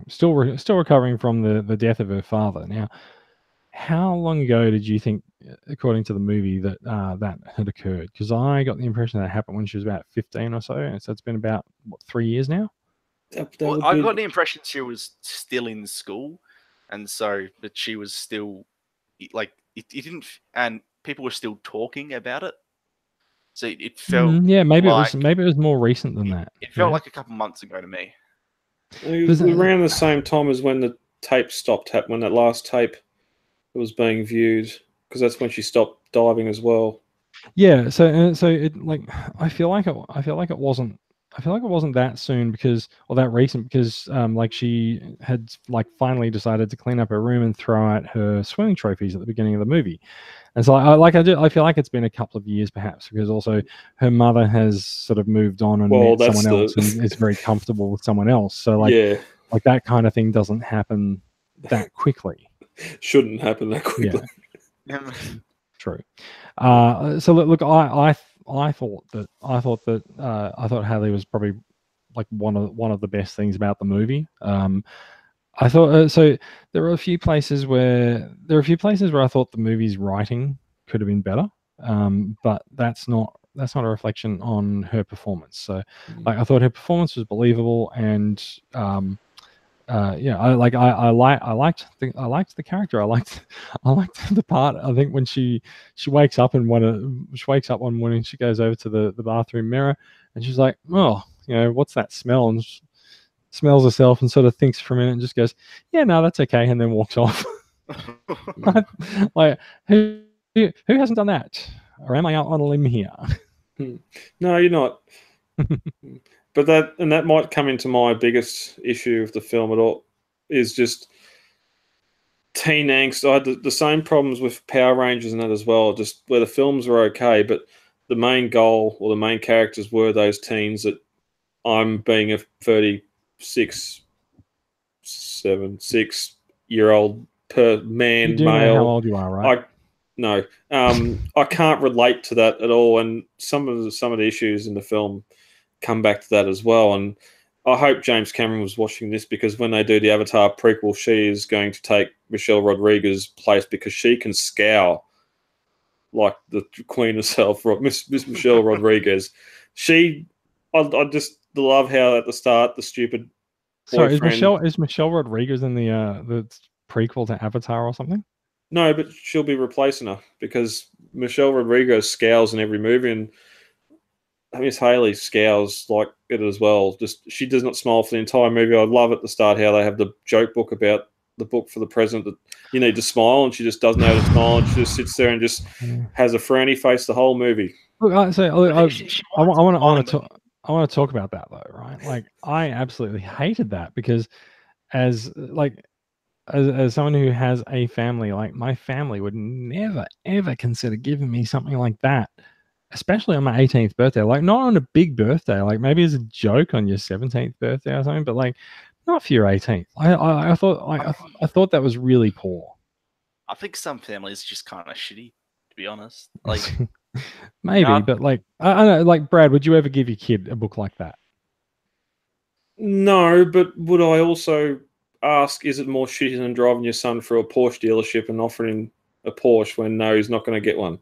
still recovering from the death of her father. Now, how long ago did you think, according to the movie, that that had occurred? Because I got the impression that happened when she was about 15 or so, and so it's been about 3 years now. I got the impression she was still in school, and so that she was still it didn't, and people were still talking about it. So it felt maybe it was more recent than that. It felt like a couple months ago to me. It was around the same time as when the tape stopped happening, when that last tape was being viewed, because that's when she stopped diving as well. Yeah, so it I feel like it wasn't that soon that recent because she had finally decided to clean up her room and throw out her swimming trophies at the beginning of the movie. And so I feel like it's been a couple of years perhaps, because also her mother has sort of moved on and met someone else and is very comfortable with someone else. So that kind of thing doesn't happen that quickly. Shouldn't happen that quickly. Yeah. True. So look, I thought that Haley was probably like one of the best things about the movie. I thought so. There were a few places where I thought the movie's writing could have been better, but that's not a reflection on her performance. So, like, I thought her performance was believable, and yeah, I liked the character. I liked the part. I think when she wakes up one morning, she goes over to the bathroom mirror, and she's like, oh, what's that smell? And smells herself and sort of thinks for a minute and just goes, yeah, no, that's okay, and then walks off. Like, who hasn't done that? Or am I out on a limb here? No, you're not. But that might come into my biggest issue of the film at all, is just teen angst. I had the same problems with Power Rangers and that as well, just where the films were okay, but the main goal or the main characters were those teens that I'm being a 6-year-old man, You do male. know how old you are, right? I can't relate to that at all, and some of the issues in the film come back to that as well. And I hope James Cameron was watching this, because when they do the Avatar prequel, she is going to take Michelle Rodriguez's place, because she can scowl like the queen herself, Miss Michelle Rodriguez. I just love how at the start the stupid boyfriend. Sorry, is Michelle Rodriguez in the prequel to Avatar or something? No, but she'll be replacing her, because Michelle Rodriguez scowls in every movie, and Miss Haley scowls like it as well. Just she does not smile for the entire movie. I love at the start how they have the joke book about the book for the president that you need to smile, and she just doesn't know how to smile, and she just sits there and just has a frowny face the whole movie. Look, I want to talk about that though, right? Like, I absolutely hated that, because as someone who has a family, like, my family would never ever consider giving me something like that, especially on my 18th birthday. Like, not on a big birthday, like maybe as a joke on your 17th birthday or something, but like not for your 18th. I thought that was really poor. I think some families are just kind of shitty, to be honest. Like, maybe, but like, I don't know, like, Brad, would you ever give your kid a book like that? No, but would I also ask, is it more shitty than driving your son through a Porsche dealership and offering him a Porsche when no, he's not going to get one?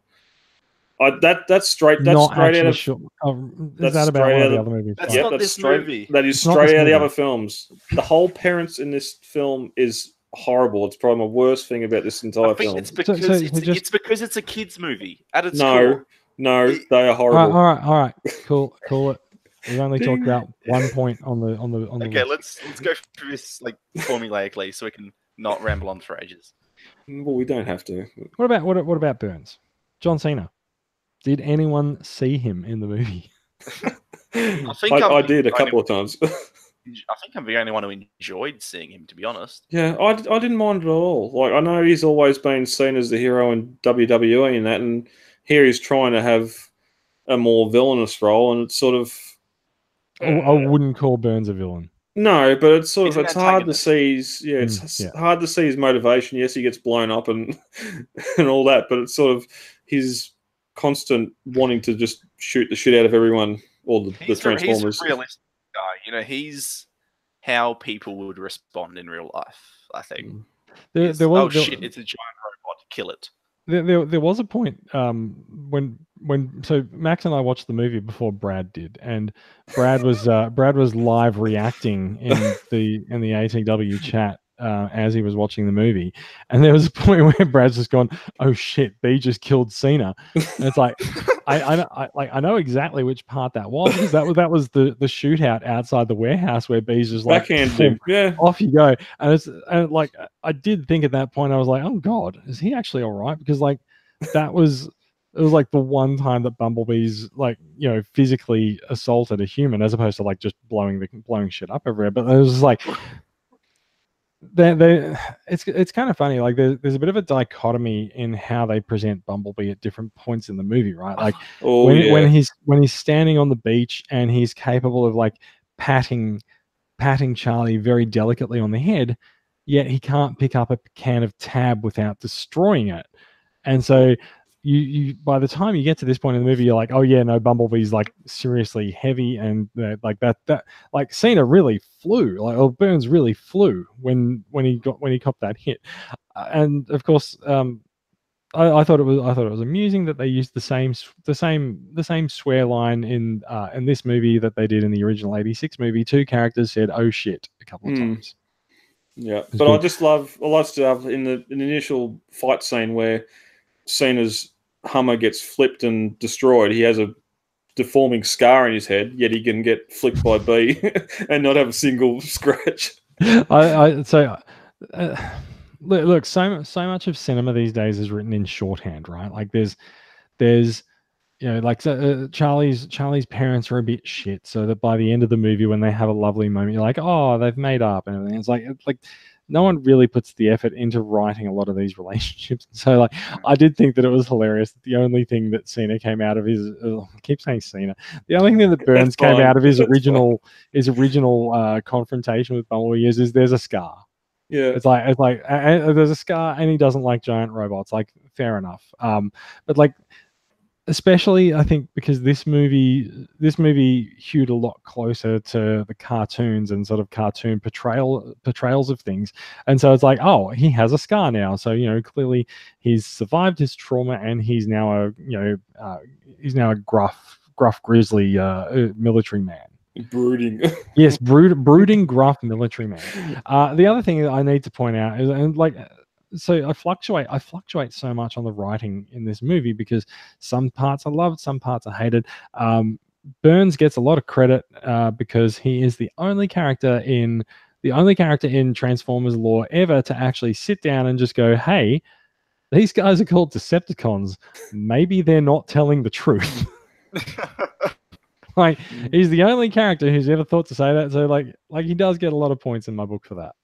That's straight. That's Not straight out of. sure. That's that about straight one out of the of. other movies? That's Yep, not that's this straight. movie. That is It's not straight this out of the movie. other films. The whole parents in this film is horrible. It's probably my worst thing about this entire I think film. it's because it's because it's a kids movie at its core. No, they are horrible. All right. Cool it. We've only talked about 1 point on the Okay, list. let's go through this like formulaically, so we can not ramble on for ages. Well, we don't have to. What about Burns? John Cena. Did anyone see him in the movie? I did a couple of times. I think I'm the only one who enjoyed seeing him, to be honest. Yeah, I didn't mind at all. Like, I know he's always been seen as the hero in WWE and that, and here he's trying to have a more villainous role, and it's sort of. I wouldn't call Burns a villain. No, but it's sort He's of an it's hard to antagonist. see his hard to see his motivation. Yes, he gets blown up and and all that, but it's sort of his constant wanting to just shoot the shit out of everyone, all the Transformers. He's a realistic guy. He's how people would respond in real life, I think. Shit, it's a giant robot, kill it. There was a point when so Max and I watched the movie before Brad did, and Brad was live reacting in the ATW chat as he was watching the movie, and there was a point where Brad's just gone, "Oh shit, B just killed Cena," and it's like I know exactly which part that was, because that was the shootout outside the warehouse where B's just like, backhand him, yeah, off you go, and like I did think at that point I was like, oh god, is he actually all right? Because like it was like the one time that Bumblebee's like, physically assaulted a human, as opposed to like just blowing shit up everywhere. But it was just like it's kind of funny. Like there's a bit of a dichotomy in how they present Bumblebee at different points in the movie, right? Like when he's standing on the beach and he's capable of like patting Charlie very delicately on the head, yet he can't pick up a can of Tab without destroying it. And so you by the time you get to this point in the movie, you're like, oh yeah, no, Bumblebee's like seriously heavy, and like that like Cena really flew, like, or Burns really flew when he copped that hit, and of course, I thought it was amusing that they used the same swear line in this movie that they did in the original '86 movie. Two characters said "oh shit" a couple of times. Yeah, but good. I like stuff in the initial fight scene where Cena's Hummer gets flipped and destroyed. He has a deforming scar in his head, yet he can get flicked by B and not have a single scratch. Look, so much of cinema these days is written in shorthand, right? Like there's like Charlie's parents are a bit shit, so that by the end of the movie, when they have a lovely moment, you're like, oh, they've made up and everything. It's like no one really puts the effort into writing a lot of these relationships. So like, I did think that it was hilarious that the only thing that Cena came out of his, I keep saying Cena, the only thing that Burns came out of his original confrontation with Bumblebee is there's a scar. Yeah, it's like there's a scar, and he doesn't like giant robots. Like, fair enough. But like, especially I think because this movie hewed a lot closer to the cartoons and sort of cartoon portrayals of things, and so it's like, oh, he has a scar now, so clearly he's survived his trauma, and he's now a gruff grizzly military man. Brooding. Yes, brooding gruff military man. The other thing that I need to point out is, and like, so I fluctuate so much on the writing in this movie because some parts I loved, some parts I hated. Burns gets a lot of credit because he is the only character in Transformers lore ever to actually sit down and just go, hey, these guys are called Decepticons. Maybe they're not telling the truth. Like, he's the only character who's ever thought to say that. So like he does get a lot of points in my book for that.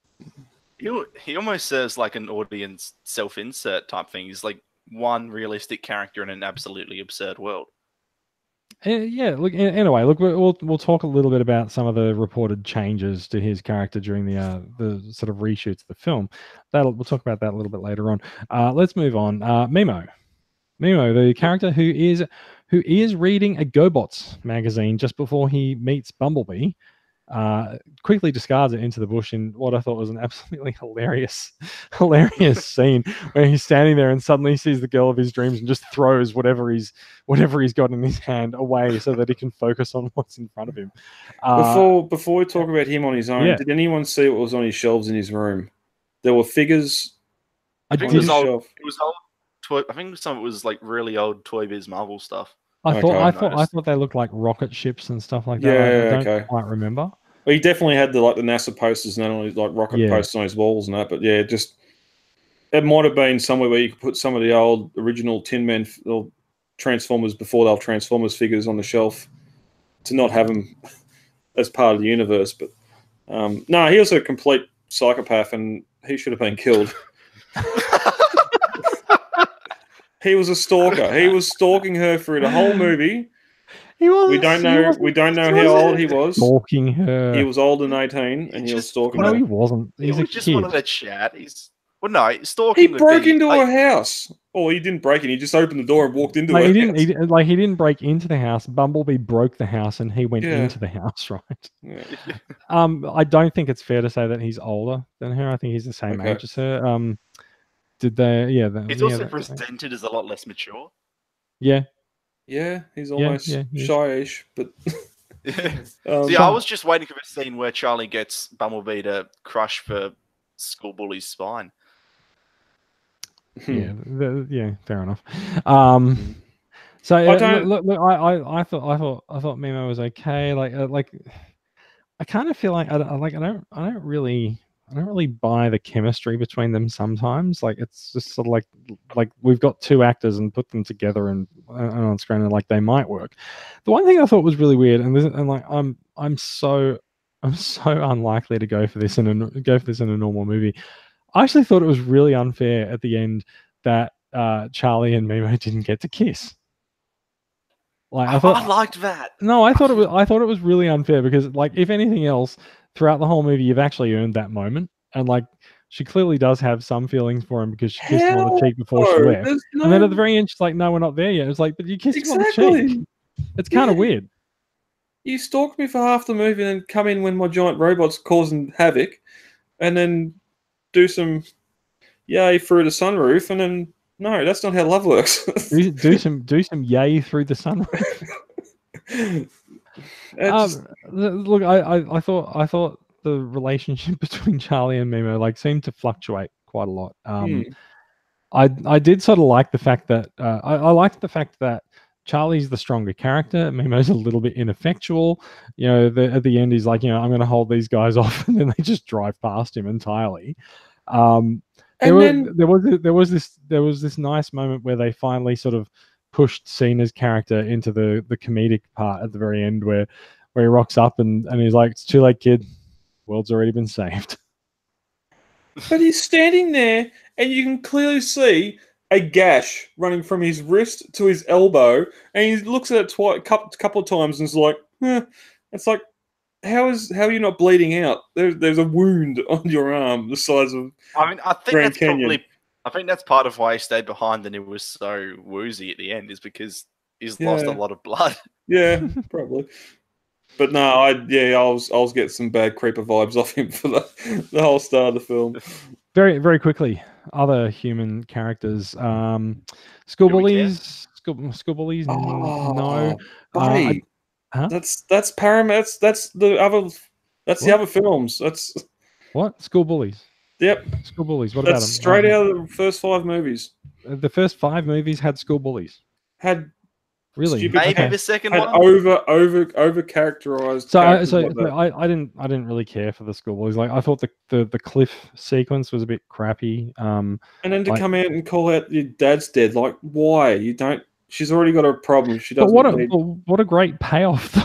He almost serves like an audience self-insert type thing. He's like one realistic character in an absolutely absurd world. Yeah. Look. Anyway, look. We'll talk a little bit about some of the reported changes to his character during the sort of reshoots of the film. We'll talk about that a little bit later on. Let's move on. Mimo, the character who is reading a GoBots magazine just before he meets Bumblebee. Quickly discards it into the bush in what I thought was an absolutely hilarious scene where he's standing there and suddenly sees the girl of his dreams and just throws whatever he's got in his hand away so that he can focus on what's in front of him. Before we talk about him on his own, did anyone see what was on his shelves in his room? There were figures. I think it was old. It was old toy. I think some of it was like really old Toy Biz Marvel stuff. I thought they looked like rocket ships and stuff like that. Yeah, I don't quite remember. Well, he definitely had the NASA posters and not only like rocket posters on his walls and that. But yeah, just it might have been somewhere where you could put some of the old original Tin Men or Transformers before they were Transformers figures on the shelf to not have them as part of the universe. But no, he was a complete psychopath and he should have been killed. He was a stalker. He was stalking her through the whole movie. We don't know how old he was. Stalking her. He was older than 18, and he was stalking her. No, he wasn't. He was just one of that chat. Stalking. He broke into a house. Oh, he didn't break in. He just opened the door and walked into it. He didn't break into the house. Bumblebee broke the house, and he went into the house. Right. Yeah. I don't think it's fair to say that he's older than her. I think he's the same age as her. Did they? Yeah. It's also presented as a lot less mature. Yeah. Yeah, he's almost shy-ish, but... I was just waiting for the scene where Charlie gets Bumblebee to crush the school bully's spine. Yeah, fair enough. So I thought Mimo was okay. Like I kind of feel like I don't really buy the chemistry between them sometimes. Like, it's just sort of like we've got two actors and put them together and on screen and like they might work. The one thing I thought was really weird, and like I'm so unlikely to go for this in a normal movie. I actually thought it was really unfair at the end that Charlie and Mimo didn't get to kiss. Like, I liked that. No, I thought it was really unfair because, like, if anything else, throughout the whole movie, you've actually earned that moment. And like she clearly does have some feelings for him because she kissed him on the cheek before she No, left. there's And then at the no very end, she's like, "No, we're not there yet." It's like, but you kissed him on the cheek. exactly. It's kind of Yeah. weird. You stalked me for half the movie and then come in when my giant robot's causing havoc, and then do some yay through the sunroof, and then no, that's not how love works. Do some yay through the sunroof. Look, I thought the relationship between Charlie and Mimo like seemed to fluctuate quite a lot. I did sort of like the fact that I liked the fact that Charlie's the stronger character. Mimo's a little bit ineffectual. You know, at the end, he's like, you know, I'm going to hold these guys off, and then they just drive past him entirely. There was this nice moment where they finally sort of pushed Cena's character into the comedic part at the very end, where he rocks up and he's like, "It's too late, kid. World's already been saved." But he's standing there, and you can clearly see a gash running from his wrist to his elbow, and he looks at it a couple of times and is like, it's like, how are you not bleeding out? There's a wound on your arm the size of I think Grand that's Canyon. I think that's part of why he stayed behind and he was so woozy at the end, is because he's lost a lot of blood. Yeah, probably. But no, I was getting some bad creeper vibes off him for the whole start of the film. Very, very quickly, other human characters. School bullies. School bullies. No. Buddy, huh? That's Paramount. That's the other. That's the other films. That's what? School bullies. Yep. School bullies. What about them? Straight out of the first 5 movies. The first 5 movies had school bullies. Had really maybe the second had one over characterized. So I didn't really care for the school bullies. Like I thought the cliff sequence was a bit crappy. And then to come out and call out your dad's dead, like why? You don't. She's already got a problem. She doesn't. But what a great payoff though.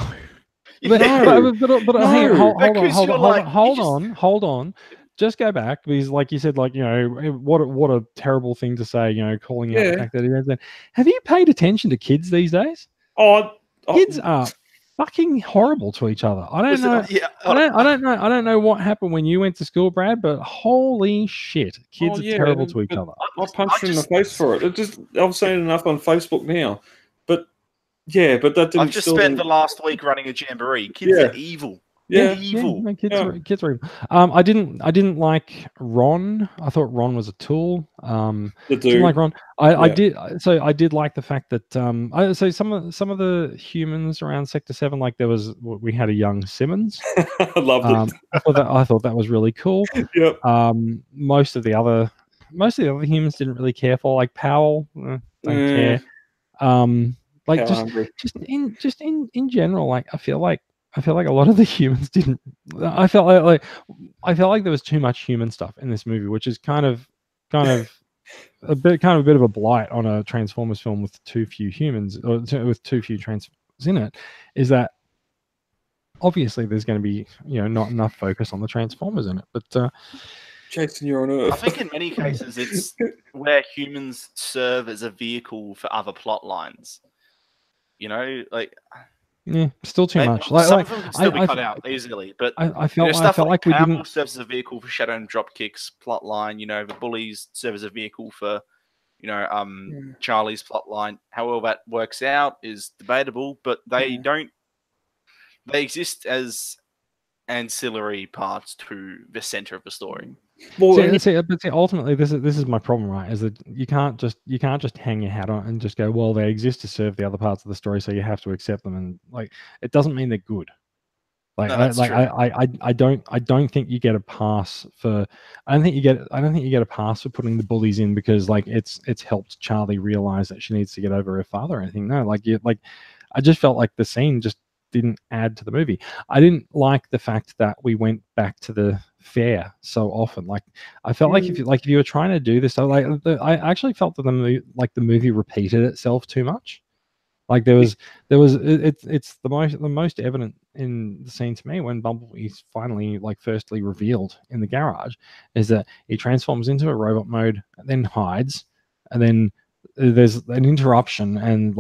Hold on. Just go back because, like you said, like you know, what a terrible thing to say. You know, calling out the fact that he has that. Have you paid attention to kids these days? Kids are fucking horrible to each other. I don't know. I don't know what happened when you went to school, Brad. But holy shit, kids are terrible to each other. I punched her in the face for it. I've seen enough on Facebook now. But yeah, but that didn't. I've just spent the last week running a jamboree. Kids are evil. Yeah, evil. No, kids are evil. I didn't like Ron. I thought Ron was a tool. Didn't like Ron. I did like the fact that so some of the humans around Sector 7, like we had a young Simmons. I loved it. I thought that was really cool. Yep. Most of the other humans didn't really care for, like Powell. Don't care. Like just in general, like I feel like a lot of the humans didn't. I felt like there was too much human stuff in this movie, which is kind of a bit of a blight on a Transformers film with too few humans or with too few Transformers in it. Is that obviously there's going to be not enough focus on the Transformers in it, but. Jason, you're on Earth. I think in many cases it's where humans serve as a vehicle for other plot lines. Like. Yeah, still too much. Some of them can still be cut out easily, but I felt like we didn't. Serves as a vehicle for Shadow and Dropkick's plot line. The bullies serve as a vehicle for, Charlie's plot line. How well that works out is debatable, but they don't. They exist as ancillary parts to the center of the story. Well, but ultimately, this is my problem, right? Is that you can't just hang your hat on and just go, well, they exist to serve the other parts of the story, so you have to accept them, and like it doesn't mean they're good. Like, I don't think you get a pass for. I don't think you get a pass for putting the bullies in because like it's helped Charlie realize that she needs to get over her father or anything. No, I just felt like the scene just didn't add to the movie. I didn't like the fact that we went back to the fair so often. Like I felt like if you were trying to do this, I actually felt that the movie repeated itself too much. Like it's the most evident in the scene to me when Bumblebee's finally firstly revealed in the garage is that he transforms into a robot mode and then hides, and then there's an interruption and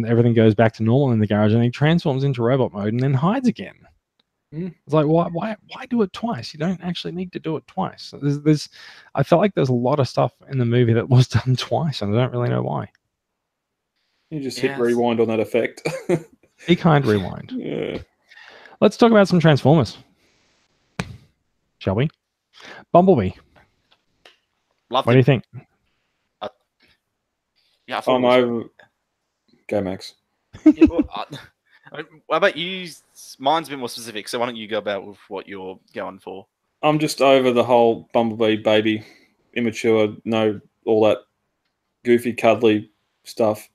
everything goes back to normal in the garage, and he transforms into robot mode and then hides again. It's like why do it twice? You don't actually need to do it twice. I felt like there's a lot of stuff in the movie that was done twice, and I don't really know why. You just hit rewind on that effect. Be kind, rewind. Yeah. Let's talk about some Transformers, shall we? Bumblebee. Loved What do you think? Yeah, I thought I'm over. Go, Max. Yeah, well, what about you? Mine's a bit more specific, so why don't you go about with what you're going for? I'm just over the whole Bumblebee baby, immature, no, all that goofy, cuddly stuff.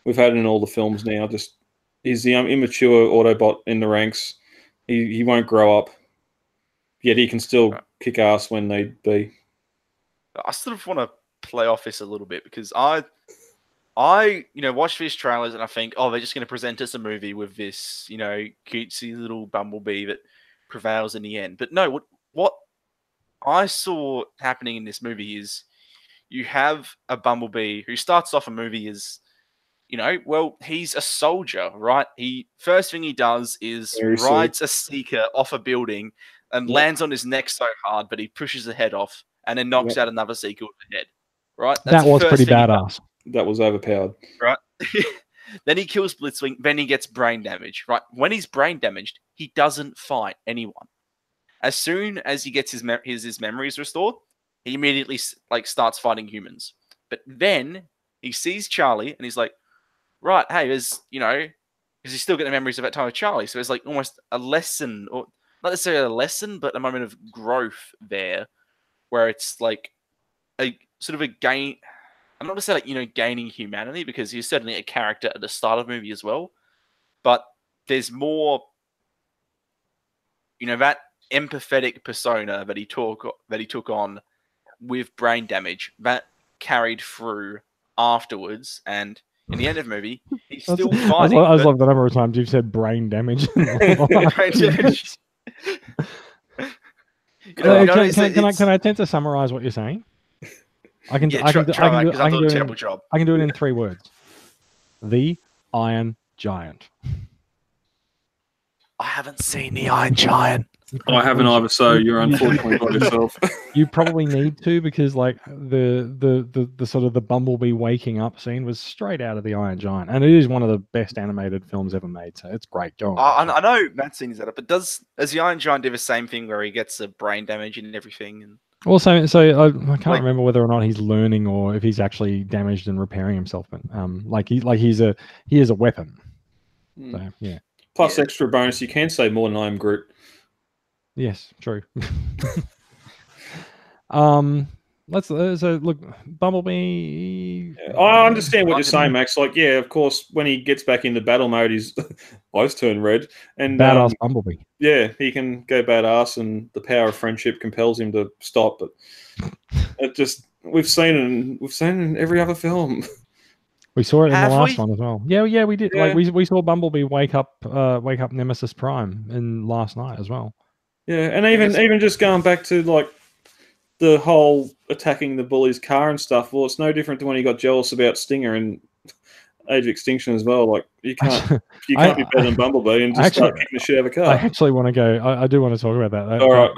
We've had it in all the films now. Just he's the immature Autobot in the ranks. He won't grow up, yet he can still kick ass when need be. I sort of want to play off this a little bit because I watch these trailers and I think, oh, they're just going to present us a movie with this, cutesy little Bumblebee that prevails in the end. But no, what I saw happening in this movie is you have a Bumblebee who starts off a movie as, he's a soldier, right? First thing he does is rides a Seeker off a building and lands on his neck so hard, but he pushes the head off and then knocks out another Seeker with the head, right? That was pretty badass. That was overpowered. Right. Then he kills Blitzwing. Then he gets brain damage. Right. When he's brain damaged, he doesn't fight anyone. As soon as he gets his memories restored, he immediately starts fighting humans. But then he sees Charlie and he's like, right, hey, there's because he's still getting the memories of that time of Charlie. So it's like almost a lesson, or not necessarily a lesson, but a moment of growth there, where it's like a sort of a gain. I'm not going to say gaining humanity, because he's certainly a character at the start of the movie as well. But there's more, that empathetic persona that he took on with brain damage that carried through afterwards. And in the end of the movie, he's still fighting. I love the number of times you've said brain damage. Brain damage. Can I attempt to summarize what you're saying? I can do it in 3 words. The Iron Giant. I haven't seen the Iron Giant. I haven't either, so you're unfortunately by yourself. You probably need to, because the sort of the Bumblebee waking up scene was straight out of the Iron Giant, and it is one of the best animated films ever made. So it's great. Go on. I know that scene is at it, but does the Iron Giant do the same thing where he gets a brain damage and everything? And well, so I can't remember whether or not he's learning or if he's actually damaged and repairing himself. But he is a weapon. So yeah. Plus extra bonus, you can say more than I am Groot. Yes, true. So look, Bumblebee. I understand what you're saying, Max. Of course, when he gets back into battle mode, his eyes turn red. And badass Bumblebee. Yeah, he can go badass, and the power of friendship compels him to stop. But it just we've seen it in every other film. We saw it in the last one as well. Yeah, we did. Yeah. We saw Bumblebee wake up Nemesis Prime in last night as well. Yeah, and even just going back to the whole attacking the bully's car and stuff. Well, it's no different to when he got jealous about Stinger and Age of Extinction as well. You can't be better than Bumblebee and just start kicking the shit out of a car. I actually want to go. I do want to talk about that. All right.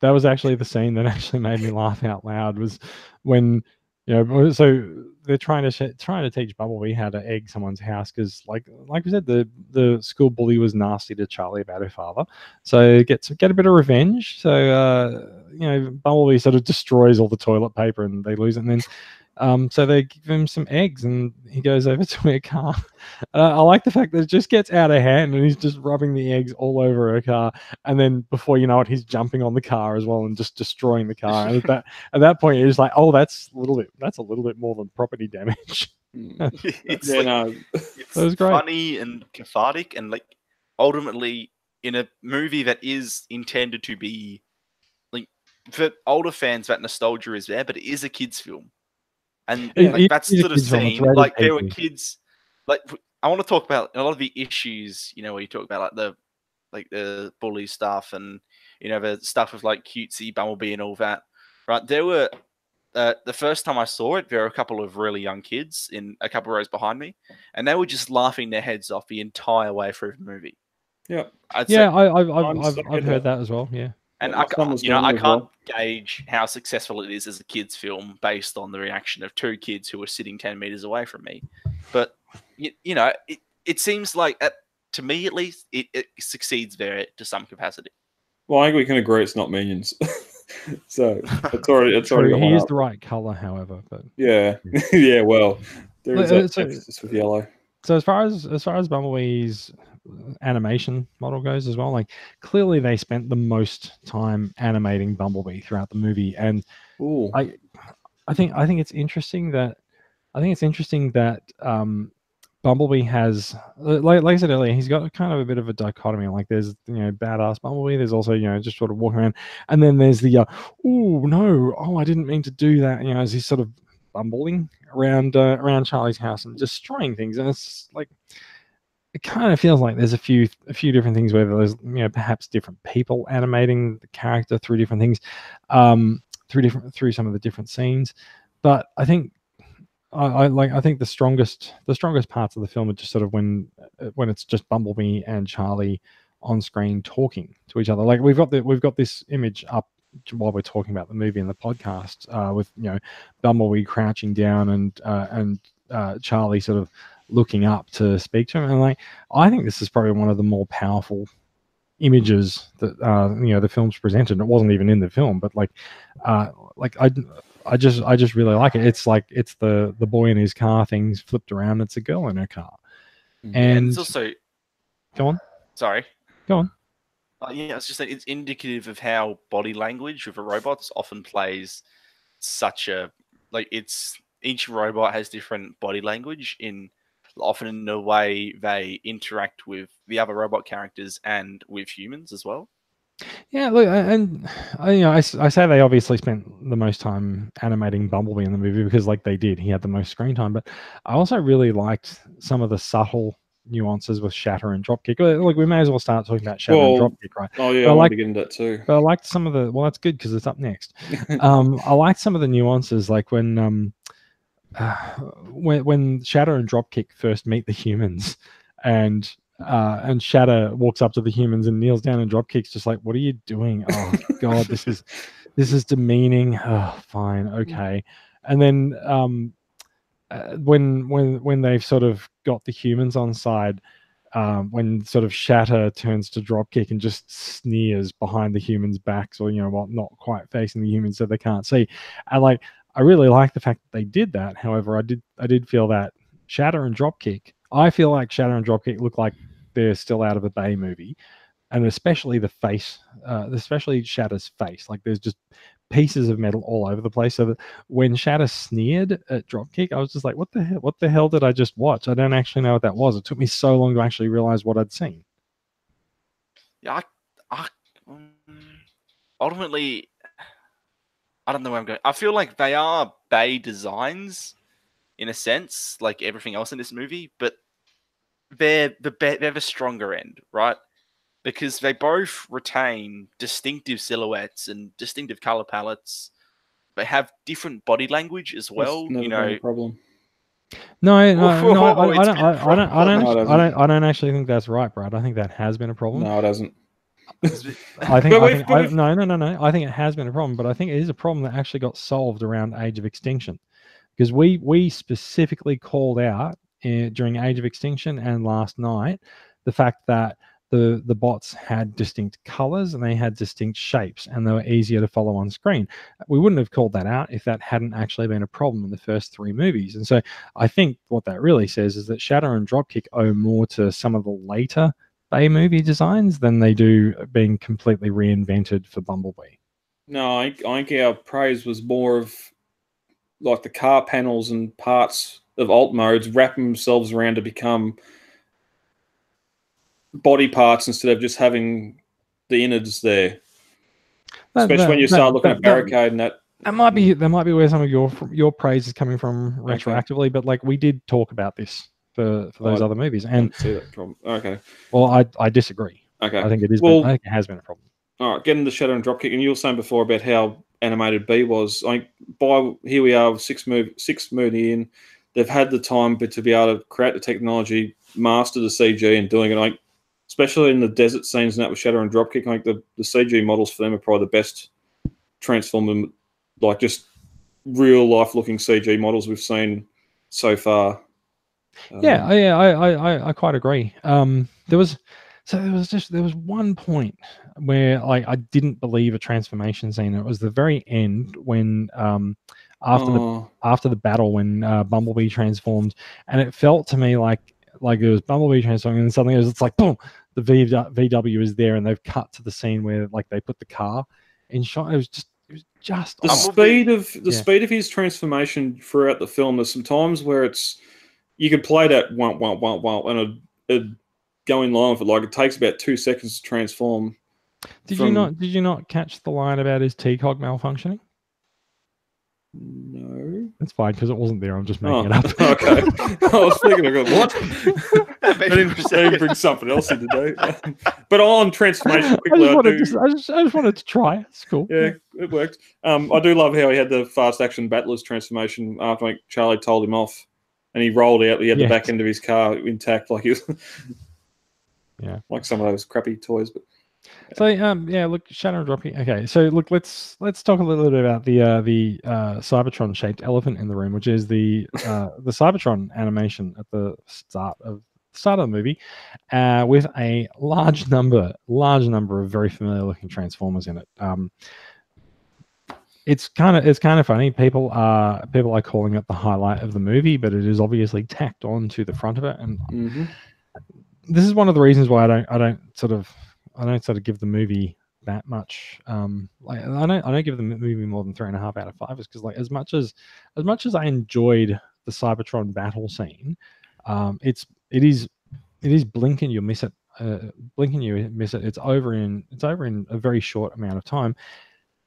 That was actually the scene that actually made me laugh out loud. Was when so they're trying to teach Bumblebee how to egg someone's house, because like we said, the school bully was nasty to Charlie about her father, so get a bit of revenge. So Bumblebee sort of destroys all the toilet paper and they lose it, and then so they give him some eggs and he goes over to her car. I like the fact that it just gets out of hand and he's just rubbing the eggs all over her car, and then before you know it, he's jumping on the car as well and just destroying the car. And at that point, you're just like, oh, that's a little bit more than property damage. It's great. Funny and cathartic, and ultimately in a movie that is intended to be for older fans, that nostalgia is there, but it is a kids' film. And that's sort of scene. There were kids. I want to talk about a lot of the issues. Where you talk about the bully stuff and the stuff with cutesy Bumblebee and all that. Right? There were the first time I saw it, there were a couple of really young kids in a couple of rows behind me, and they were just laughing their heads off the entire way through the movie. Yeah. I'd Yeah, say, I've heard that as well. Yeah. and My son was telling I me as can't well. gauge how successful it is as a kids' film based on the reaction of two kids who were sitting 10 meters away from me. But it seems like, to me at least, it succeeds there to some capacity. Well, I think we can agree it's not Minions. So it's already True. got He one is up. the right color, however. But Yeah, yeah. Well, there is that So, emphasis with yellow. so as far as Bumblebee's animation model goes as well, like clearly they spent the most time animating Bumblebee throughout the movie, and Ooh. I think it's interesting that Bumblebee has, like I said earlier, he's got kind of a bit of a dichotomy. Like there's badass Bumblebee, there's also just sort of walking around, and then there's the oh no, oh I didn't mean to do that. As he's sort of bumbling around Charlie's house and destroying things, and it's like it kind of feels like there's a few different things where there's perhaps different people animating the character through different things, through some of the different scenes, but I think. I think the strongest parts of the film are just sort of when it's just Bumblebee and Charlie on screen talking to each other. Like we've got this image up while we're talking about the movie in the podcast, with Bumblebee crouching down and Charlie sort of looking up to speak to him, and like I think this is probably one of the more powerful images that the film's presented. It wasn't even in the film, but I just really like it. It's like it's the boy in his car things flipped around. It's a girl in her car, And it's also, go on. sorry, Go on. yeah, it's just that it's indicative of how body language with a robots often plays such a each robot has different body language often in the way they interact with the other robot characters and with humans as well. Yeah, look, and I say they obviously spent the most time animating Bumblebee in the movie because, like, they did. He had the most screen time, but I also really liked some of the subtle nuances with Shatter and Dropkick. Like, we may as well start talking about Shatter and Dropkick, right? Oh yeah, But I want to get into that too. But I liked some of the. Well, that's good because it's up next. I liked some of the nuances, like when Shatter and Dropkick first meet the humans, and Shatter walks up to the humans and kneels down and Dropkick's just like, "What are you doing? Oh God, this is demeaning." Oh, fine, okay. And then when they've sort of got the humans on side, when sort of Shatter turns to Dropkick and just sneers behind the humans' backs, or not quite facing the humans so they can't see, and like. I really like the fact that they did that. However, I did feel that Shatter and Dropkick. I feel like Shatter and Dropkick look like they're still out of a Bay movie, and especially the face, especially Shatter's face. Like there's just pieces of metal all over the place. So that when Shatter sneered at Dropkick, I was just like, "What the hell? What the hell did I just watch? I don't actually know what that was." It took me so long to actually realize what I'd seen. Yeah, ultimately, I don't know where I'm going. I feel like they are Bay designs in a sense, like everything else in this movie, but they're the stronger end, right? Because they both retain distinctive silhouettes and distinctive color palettes. They have different body language as well. That's never been a problem. No, I No, don't actually think that's right, Brad. I think that has been a problem. No, it hasn't. I think no. I think it has been a problem, but I think it is a problem that actually got solved around Age of Extinction, because we specifically called out during Age of Extinction and last night the fact that the bots had distinct colors and they had distinct shapes and they were easier to follow on screen. We wouldn't have called that out if that hadn't actually been a problem in the first three movies. And so I think what that really says is that Shatter and Dropkick owe more to some of the later Bay movie designs than they do being completely reinvented for Bumblebee. No, I think our praise was more of like the car panels and parts of alt modes wrapping themselves around to become body parts instead of just having the innards there. Especially when you start looking at barricade and that. That might be where some of your praise is coming from retroactively, but like we did talk about this for those other movies, and see that problem. Okay. Well, I disagree. Okay. I think it is. Well, I think it has been a problem. All right, getting the Shadow and Dropkick, and you were saying before about how animated B was. Here we are, sixth movie in. They've had the time to be able to create the technology, master the CG, and doing it. especially in the desert scenes and that with Shadow and Dropkick. I think the CG models for them are probably the best Transformer, like just real life looking CG models we've seen so far. I quite agree. There was one point where like I didn't believe a transformation scene. It was the very end when after the battle when Bumblebee transformed, and it felt to me like it was Bumblebee transforming, and suddenly it's like boom, the VW is there, and they've cut to the scene where like they put the car in shot. It was just the speed of his transformation throughout the film. There's some times where you could play that and it'd go in line with it. Like it takes about 2 seconds to transform. Did you not catch the line about his T-cog malfunctioning? No. That's fine because it wasn't there. I'm just making it up. Okay. I was thinking, what? I didn't bring something else in today. But on transformation, quickly, I just wanted to try. It's cool. Yeah, it worked. I do love how he had the fast action battlers transformation after like, Charlie told him off, and he rolled out. He had the back end of his car intact, like he was. Like some of those crappy toys, but. So look, Shadow and Dropkick. Okay, so look, let's talk a little bit about the Cybertron shaped elephant in the room, which is the Cybertron animation at the start of the movie, with a large number of very familiar looking Transformers in it. It's kind of funny. People are calling it the highlight of the movie, but it is obviously tacked on to the front of it, and this is one of the reasons why I don't sort of give the movie that much. I don't give the movie more than 3.5 out of 5. Is because like as much as I enjoyed the Cybertron battle scene, it is blink and you miss it. Blink and you miss it. It's over in a very short amount of time,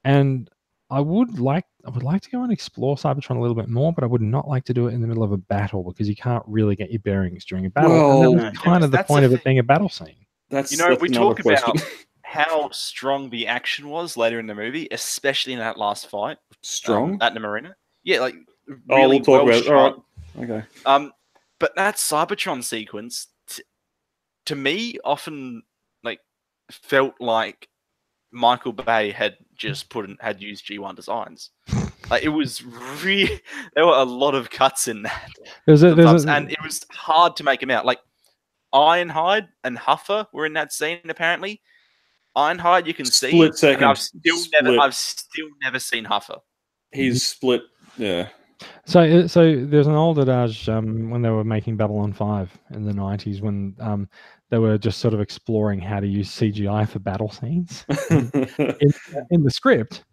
and I would like to go and explore Cybertron a little bit more, but I would not like to do it in the middle of a battle because you can't really get your bearings during a battle. Well, and that was kind of the point of it being a battle scene. We talk about how strong the action was later in the movie, especially in that last fight. Strong at the marina. Yeah, like really we'll talk about strong. All right. Okay. But that Cybertron sequence, to me, often like felt like Michael Bay had just used G1 designs. Like it was really, there were a lot of cuts in that, and it was hard to make them out. Like Ironhide and Huffer were in that scene apparently. Ironhide you can see. Split second. I've still never seen Huffer. He's split. Yeah. So there's an old adage when they were making Babylon 5 in the 90s when they were just sort of exploring how to use CGI for battle scenes. in the script,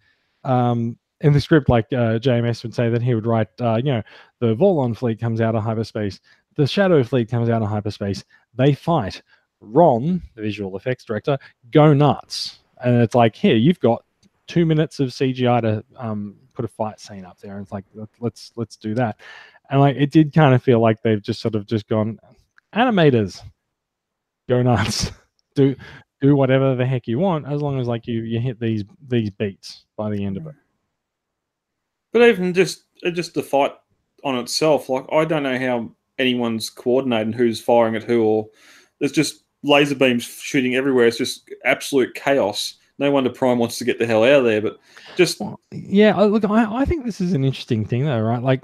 like JMS would say that he would write, the Vorlon fleet comes out of hyperspace, the Shadow fleet comes out of hyperspace, they fight. Ron, the visual effects director, go nuts. And it's like, here, you've got 2 minutes of CGI to put a fight scene up there. And it's like, let's do that. And like, it did kind of feel like they've just sort of just gone, animators, go nuts. Do whatever the heck you want, as long as like you hit these beats by the end of it. But even just the fight on itself, like I don't know how anyone's coordinating who's firing at who, or there's just laser beams shooting everywhere. It's just absolute chaos. No wonder Prime wants to get the hell out of there. But just look, I think this is an interesting thing though, right? Like,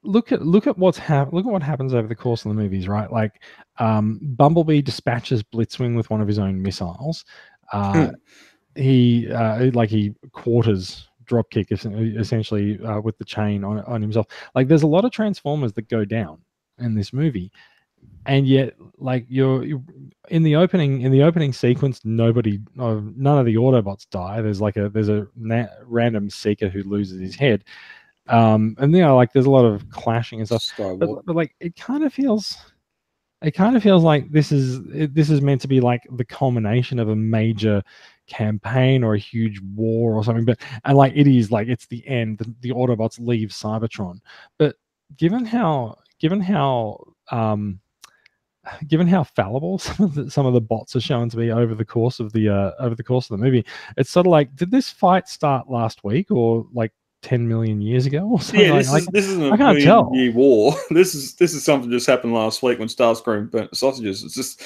look at what happens over the course of the movies, right? Like, Bumblebee dispatches Blitzwing with one of his own missiles. He quarters Dropkick essentially with the chain on himself. Like, there's a lot of Transformers that go down in this movie. And yet, like you're in the opening sequence, none of the Autobots die. There's a random Seeker who loses his head, and like there's a lot of clashing and stuff. But like it kind of feels like this is meant to be like the culmination of a major campaign or a huge war or something. And like it is like it's the end. The Autobots leave Cybertron, but given how fallible some of the bots are shown to be over the course of the movie, it's sort of like, did this fight start last week or like 10 million years ago or something. Yeah, like, this isn't I a can't tell. million-year war. This is something that just happened last week when Starscream burnt the sausages. It's just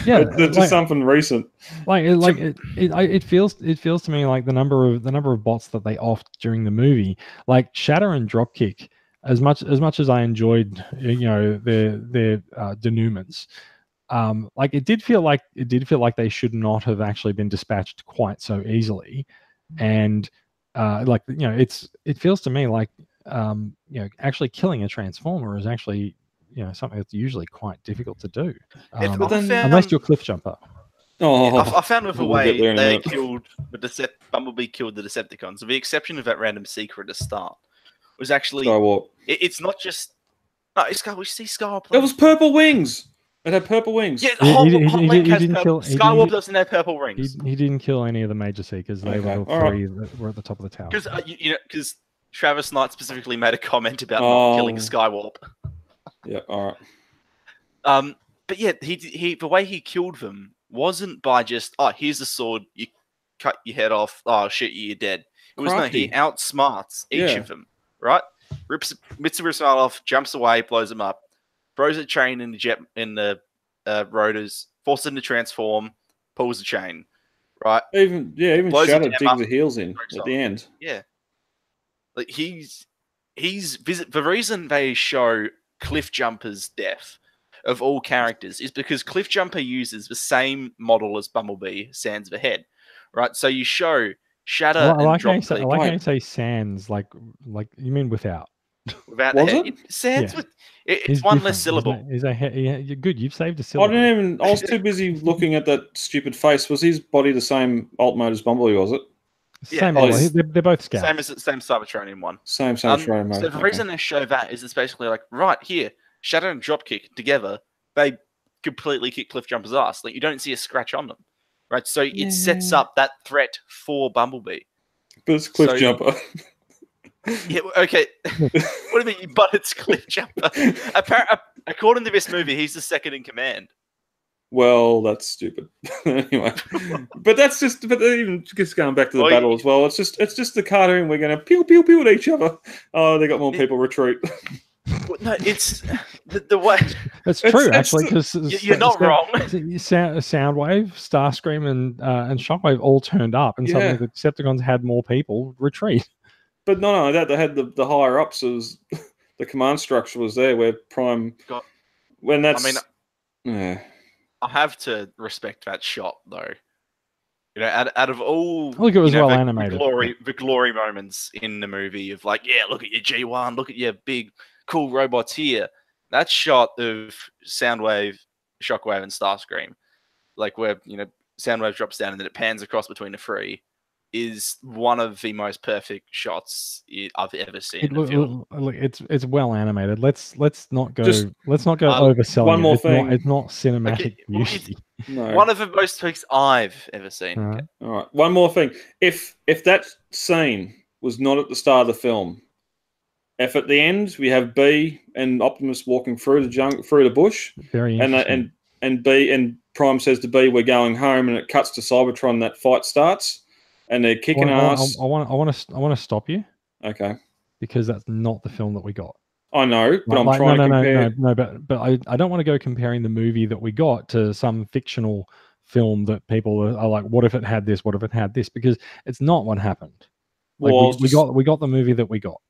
it's just something recent. It feels to me like the number of bots that they offed during the movie, like Shatter and Dropkick. As much as I enjoyed, their denouements, like it did feel like they should not have actually been dispatched quite so easily, and it feels to me like actually killing a transformer is actually something that's usually quite difficult to do, unless you're Cliff Jumper. I found with the We'll get way there in a they minute. killed Bumblebee killed the Decepticons, with the exception of that random secret at the start, was actually Skywarp. it's not just we see Skywarp. It was purple wings. It had purple wings. Yeah, He Hotlink has didn't purple. kill. Skywarp doesn't have purple rings. He didn't kill any of the major seekers. They were the three that were at the top of the tower. Because Travis Knight specifically made a comment about not killing Skywarp. Yeah, all right. But yeah, he the way he killed them wasn't by just here's a sword, you cut your head off, shit, you're dead. It was Crafty. he outsmarts each of them, right? Rips Mitsubishi off, jumps away, blows them up, throws a chain in the rotors, forces them to transform, pulls the chain, right? Even Shadow digs the heels in at the end. Yeah, like he's the reason they show Cliff Jumper's death of all characters is because Cliff Jumper uses the same model as Bumblebee, sans the head, right? So you show Shadow I like and how you say sans, like you mean without the Was head. it? Sans Yeah. it's one less syllable. You're good. You've saved a syllable. I was too busy looking at that stupid face. Was his body the same alt mode as Bumblebee? Was it? Same model. They're both scouts. Same Cybertronian one. Same Cybertronian mode. So the reason they show that is it's basically like right here, Shadow and Dropkick together, they completely kick Cliff Jumper's ass. Like you don't see a scratch on them, right? So it sets up that threat for Bumblebee. But it's Cliff Jumper. Yeah, okay. What do you mean? But it's Cliff Jumper. According to this movie, he's the second in command. Well, that's stupid. Anyway, but even just going back to the battle as well. It's just the cartoon. We're going to pew pew pew at each other. Oh, they got more people retreat. No, it's the way. That's true, actually, because you're not wrong. Soundwave, Starscream, and Shockwave all turned up, and suddenly the Decepticons had more people retreat. But not only that, they had the higher ups. The command structure was there where Prime. When that's, I have to respect that shot though. You know, out of all, look, it was well animated. The glory moments in the movie of like, yeah, look at your G1, look at your big cool robots here. That shot of Soundwave, Shockwave, and Starscream, like where Soundwave drops down and then it pans across between the three, is one of the most perfect shots I've ever seen in the film. It's well animated. Let's not go overselling. One more thing. It's not cinematic beauty. No. One of the most perfect I've ever seen. All right. One more thing. If that scene was not at the start of the film, if at the end we have Bee and Optimus walking through the bush, very interesting. and Prime says to Bee, "We're going home," and it cuts to Cybertron. That fight starts. And they're kicking ass. I want to stop you. Okay. Because that's not the film that we got. I know, but I'm trying to compare. No, but I don't want to go comparing the movie that we got to some fictional film that people are like, what if it had this? What if it had this? Because it's not what happened. Like, we got the movie that we got.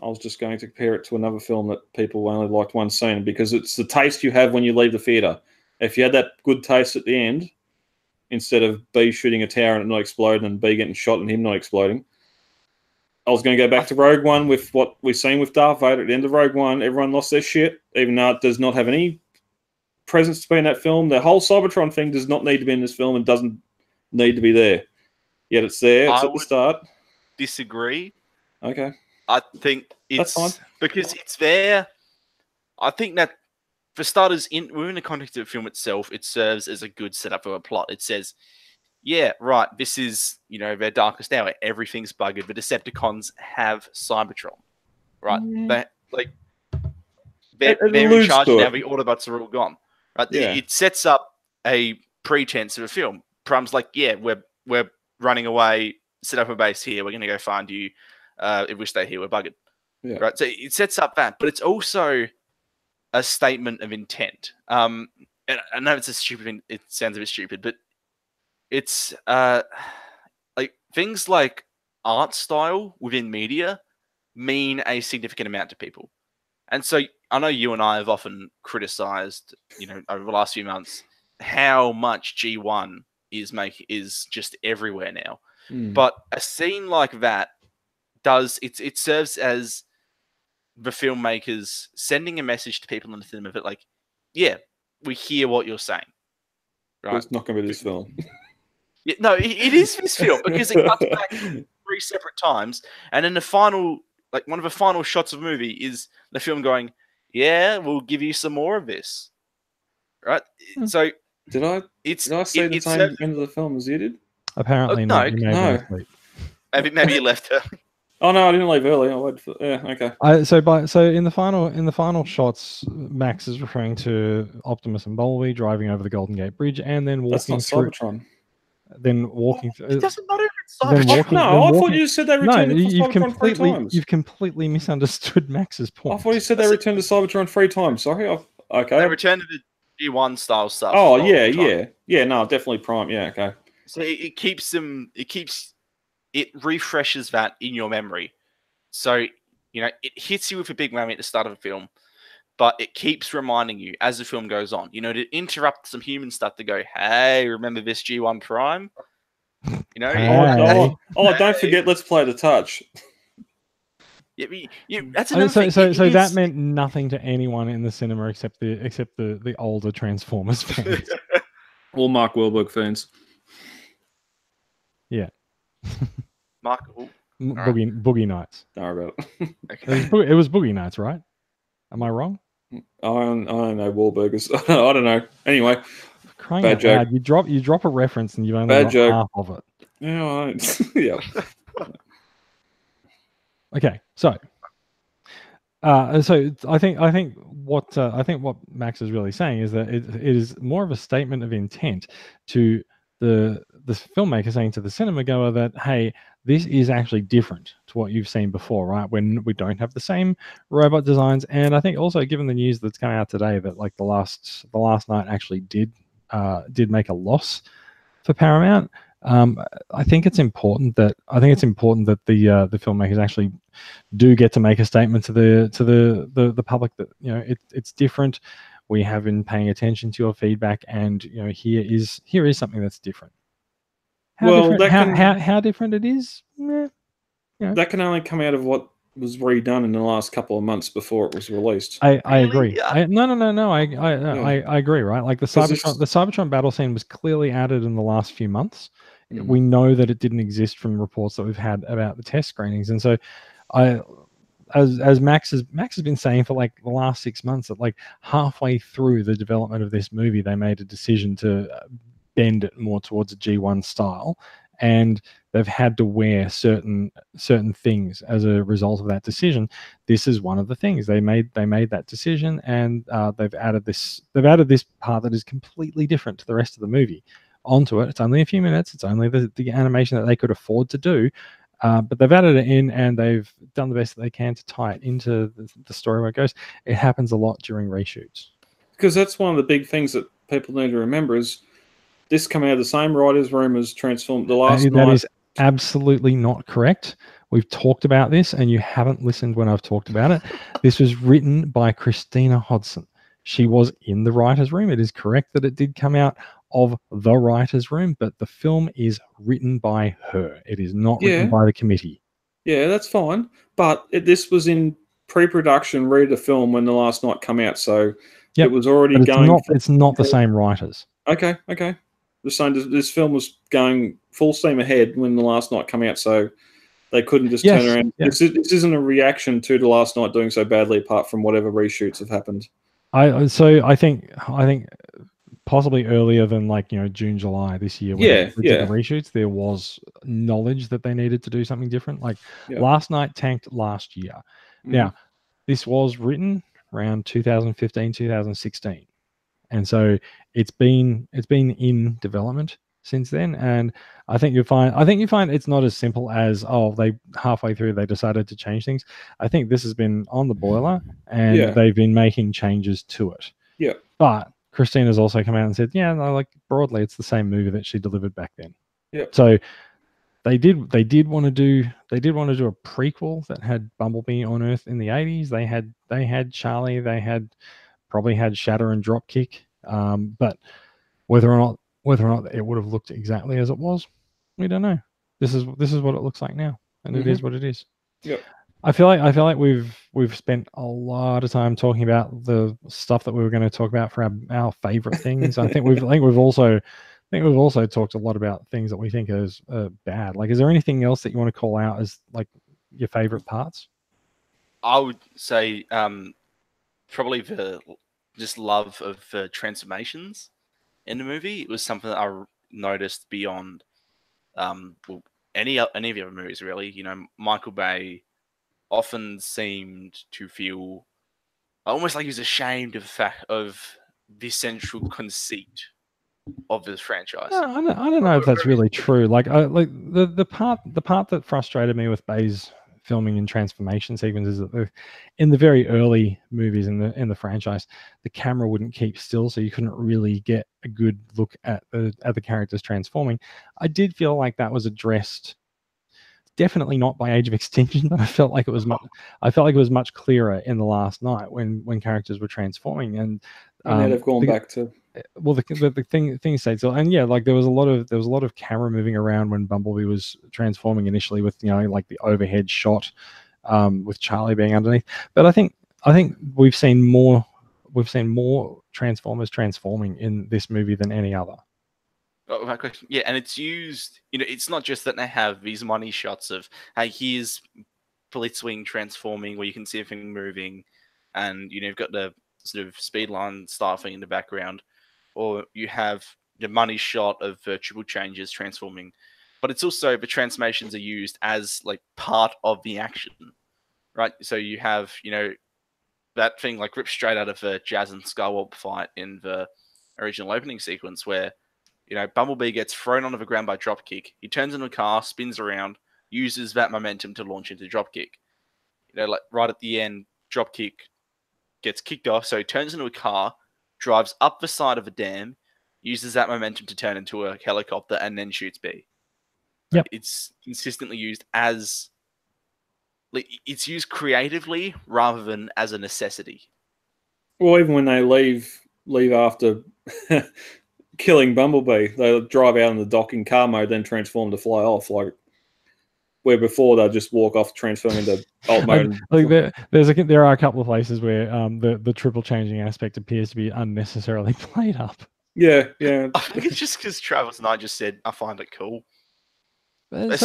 I was just going to compare it to another film that people only liked one scene because it's the taste you have when you leave the theater. If you had that good taste at the end, instead of B shooting a tower and it not exploding and B getting shot and him not exploding. I was going to go back to Rogue One with what we've seen with Darth Vader. At the end of Rogue One, everyone lost their shit, even though it does not have any presence to be in that film. The whole Cybertron thing does not need to be in this film and doesn't need to be there. Yet it's there. It's at the start. Disagree. Okay. I think it's because it's there. I think that for starters, within the context of the film itself, it serves as a good setup for a plot. It says, yeah, right, this is, their darkest hour. Everything's buggered. The Decepticons have Cybertron, right? They're in charge now. The Autobots are all gone, right? Yeah. It sets up a pretense of a film. Prime's like, yeah, we're running away, set up a base here. We're going to go find you. in which they hear we're buggered. Yeah. Right. So it sets up that, but it's also a statement of intent. And I know it's it sounds a bit stupid, but it's like things like art style within media mean a significant amount to people. And so I know you and I have often criticized, over the last few months, how much G1 is just everywhere now. But a scene like that it serves as the filmmakers sending a message to people in the cinema that, like, yeah, we hear what you're saying. Right? It's not going to be this film. Yeah, no, it is this film because it cuts back 3 separate times, and in the final, like one of the final shots of the movie is the film going, "Yeah, we'll give you some more of this." Right? So Did I see the same end of the film as you did? Apparently no, not. You may have been asleep. maybe you left her. Oh no, I didn't leave early. I waited for. Yeah, okay. So in the final shots, Max is referring to Optimus and Bumblebee driving over the Golden Gate Bridge and then That's walking not through. Cybertron. Then walking through. It doesn't matter if it's Then Cybertron. walking- No, I walking- thought you said they returned to Cybertron 3 times. You've completely misunderstood Max's point. I thought you said they returned to Cybertron 3 times. Sorry. Okay. They return to the G1 style stuff. Oh for yeah, Cybertron. yeah. No, definitely Prime. Yeah, okay. So it refreshes that in your memory. So, it hits you with a big whammy at the start of a film, but it keeps reminding you as the film goes on, to interrupt some human stuff to go, hey, remember this G1 Prime? Hey. Don't forget, let's play the touch. That's another thing. So that meant nothing to anyone in the cinema except the older Transformers fans. All Mark Wahlberg fans. Yeah. Mark, Boogie Nights. Don't worry about it. okay. It was Boogie Nights, right? Am I wrong? I don't know Wahlburgers. I don't know. Anyway, Crying bad out joke. loud, you drop a reference and you've only Bad got joke. half of it. Yeah, yeah. Okay, so I think what Max is really saying is that it is more of a statement of intent to the filmmaker saying to the cinema goer that, hey, this is actually different to what you've seen before, right? When we don't have the same robot designs, and I think also given the news that's come out today that like the last night actually did make a loss for Paramount. I think it's important that the filmmakers actually do get to make a statement to the public that it's different. We have been paying attention to your feedback, and here is something that's different. How different it is? That can only come out of what was redone in the last couple of months before it was released. I agree. Yeah. No. I agree. Right, like the Cybertron battle scene was clearly added in the last few months. We know that it didn't exist from reports that we've had about the test screenings, and so as Max has been saying for like the last 6 months, that like halfway through the development of this movie, they made a decision to bend it more towards a G1 style, and they've had to wear certain things as a result of that decision. This is one of the things they made that decision, and they've added this part that is completely different to the rest of the movie onto it. It's only a few minutes. It's only the animation that they could afford to do. But they've added it in, and they've done the best that they can to tie it into the story where it goes. It happens a lot during reshoots. Because that's one of the big things that people need to remember is this coming out of the same writer's room as Transform. That is absolutely not correct. We've talked about this, and you haven't listened when I've talked about it. This was written by Christina Hodson. She was in the writer's room. It is correct that it did come out of the writer's room, but the film is written by her. It is not written by the committee. Yeah, that's fine. But this was in pre-production, ready to film when The Last Night come out, so it was already going. It's not the same writers. Okay. Just saying, this film was going full steam ahead when The Last Night come out, so they couldn't just turn around. Yeah. This isn't a reaction to The Last Night doing so badly, apart from whatever reshoots have happened. I think possibly earlier than June, July this year. When they did the reshoots, there was knowledge that they needed to do something different. Last Night tanked last year. Now, this was written around 2015, 2016. And so it's been in development since then, and I think you find it's not as simple as they halfway through they decided to change things. I think this has been on the boiler, and they've been making changes to it. Yeah. But Christina's also come out and said, yeah, no, like broadly, it's the same movie that she delivered back then. Yeah. So they did want to do a prequel that had Bumblebee on Earth in the 80s. They had Charlie. They probably had Shatter and Dropkick. But whether or not it would have looked exactly as it was, we don't know. This is what it looks like now, and it is what it is. Yep. I feel like we've spent a lot of time talking about the stuff that we were going to talk about for our favorite things. I think we've also talked a lot about things that we think is bad. Like, is there anything else that you want to call out as like your favorite parts? I would say probably the just love of transformations in the movie. It was something that I noticed beyond any of the other movies, really. You know, Michael Bay often seemed to feel almost like he was ashamed of the fact of the central conceit of this franchise. No, I don't know if that's really true. Like, the part that frustrated me with Bay's filming and transformation sequences that in the very early movies in the franchise, the camera wouldn't keep still, so you couldn't really get a good look at the characters transforming. I did feel like that was addressed. Definitely not by Age of Extinction, but I felt like it was much clearer in The Last Night when characters were transforming, and now they've gone back to. Well, the thing stays, and yeah, like there was a lot of camera moving around when Bumblebee was transforming initially, with like the overhead shot, with Charlie being underneath. But I think we've seen more Transformers transforming in this movie than any other. Oh, my question. Yeah, and it's used. It's not just that they have these money shots of, hey, here's Blitzwing transforming, where you can see everything moving, and you've got the sort of speed line style thing in the background, or you have the money shot of triple changes transforming, but it's also the transformations are used as like part of the action, right? So you have that thing like ripped straight out of the Jazz and Skywalker fight in the original opening sequence, where Bumblebee gets thrown onto the ground by Dropkick. He turns into a car, spins around, uses that momentum to launch into Dropkick. Like right at the end, Dropkick gets kicked off, so he turns into a car, drives up the side of a dam, uses that momentum to turn into a helicopter, and then shoots B. Yep. It's consistently used as... it's used creatively rather than as a necessity. Well, even when they leave after killing Bumblebee, they drive out in the dock in car mode, then transform to fly off. Like, where before they'd just walk off, transform into alt mode. There are a couple of places where the triple changing aspect appears to be unnecessarily played up. Yeah. I think it's just because Travis and I just said, I find it cool. But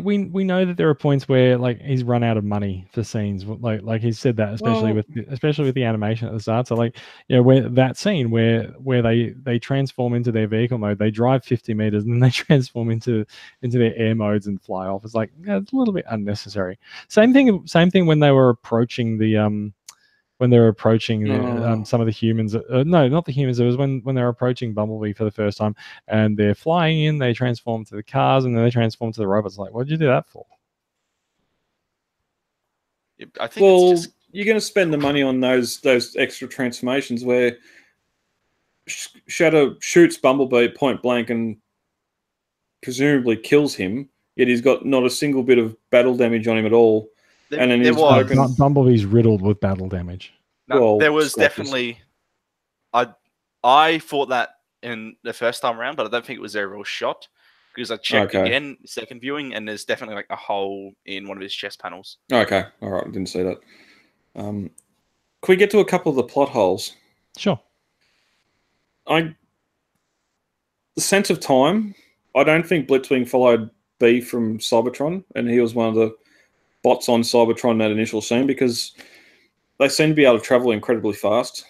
we know that there are points where like he's run out of money for scenes, like he said that, especially with the animation at the start. So like where that scene where they transform into their vehicle mode, they drive 50 meters and then they transform into their air modes and fly off. It's like it's a little bit unnecessary. Same thing when they were approaching the some of the humans. No, not the humans. It was when they're approaching Bumblebee for the first time and they're flying in, they transform to the cars and then they transform to the robots. Like, what did you do that for? I think it's just... you're going to spend the money on those extra transformations where Shadow shoots Bumblebee point blank and presumably kills him, yet he's got not a single bit of battle damage on him at all. And then Bumblebee's riddled with battle damage. No, there was definitely... I thought that in the first time around, but I don't think it was a real shot, because I checked again, second viewing, and there's definitely like a hole in one of his chest panels. Okay, all right, I didn't see that. Can we get to a couple of the plot holes? Sure. The sense of time, I don't think Blitzwing followed B from Cybertron, and he was one of the bots on Cybertron in that initial scene, because they seem to be able to travel incredibly fast.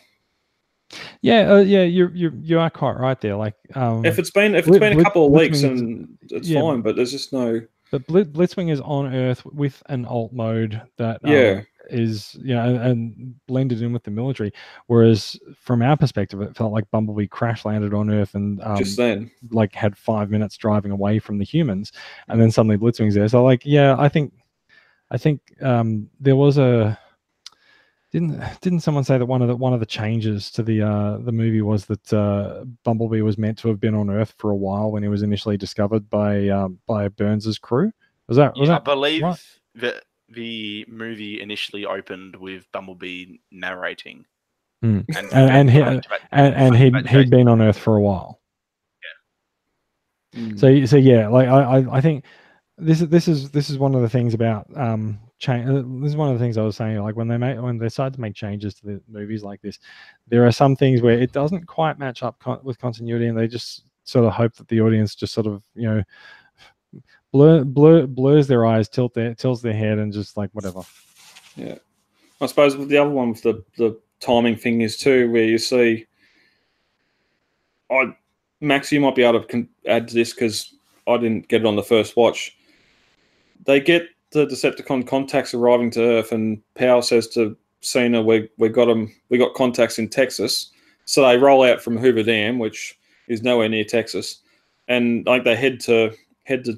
Yeah, you are quite right there. Like, if it's been a couple of weeks, and it's fine, but there's just no. But Blitzwing is on Earth with an alt mode that is, you know, and blended in with the military. Whereas from our perspective, it felt like Bumblebee crash landed on Earth and Just then. like had 5 minutes driving away from the humans, and then suddenly Blitzwing's there. So like, yeah, I think there was a didn't someone say that one of the changes to the movie was that Bumblebee was meant to have been on Earth for a while when he was initially discovered by Burns's crew? Was that I that believe right? that the movie initially opened with Bumblebee narrating, Mm. and and he'd been on Earth for a while. Mm. So yeah, like I think this is one of the things about change. This is one of the things I was saying. Like when they decide to make changes to the movies like this, there are some things where it doesn't quite match up with continuity, and they just sort of hope that the audience just sort of, you know, blurs their eyes, tilts their head, and just like whatever. Yeah, I suppose the other one with the timing thing is too, where you see, Max, you might be able to add to this because I didn't get it on the first watch. They get the Decepticon contacts arriving to Earth, and Powell says to Cena, "We got them. We got contacts in Texas." So they roll out from Hoover Dam, which is nowhere near Texas, and like they head to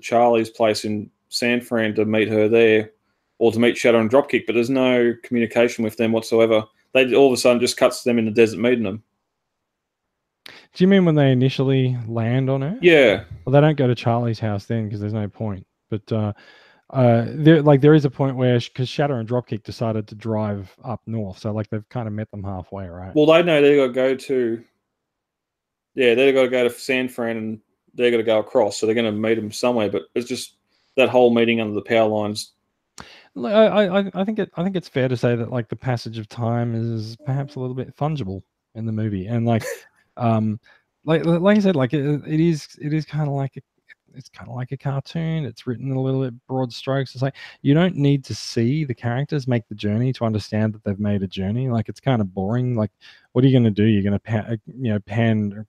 Charlie's place in San Fran to meet her there, or to meet Shadow and Dropkick. But there's no communication with them whatsoever. They all of a sudden just cuts to them in the desert meeting them. Do you mean when they initially land on Earth? Yeah. Well, they don't go to Charlie's house then because there's no point. But there is a point where, because Shadow and Dropkick decided to drive up north, so like they've kind of met them halfway, right? Well, they know they got to go to. Yeah, they've got to go to San Fran, and they're going to go across, so they're going to meet them somewhere. But it's just that whole meeting under the power lines. I think it's fair to say that like the passage of time is perhaps a little bit fungible in the movie, and like like I said, like it is kind of like it's kind of like a cartoon. It's written in a little bit broad strokes. It's like you don't need to see the characters make the journey to understand that they've made a journey. Like it's kind of boring. Like what are you going to do? You're going to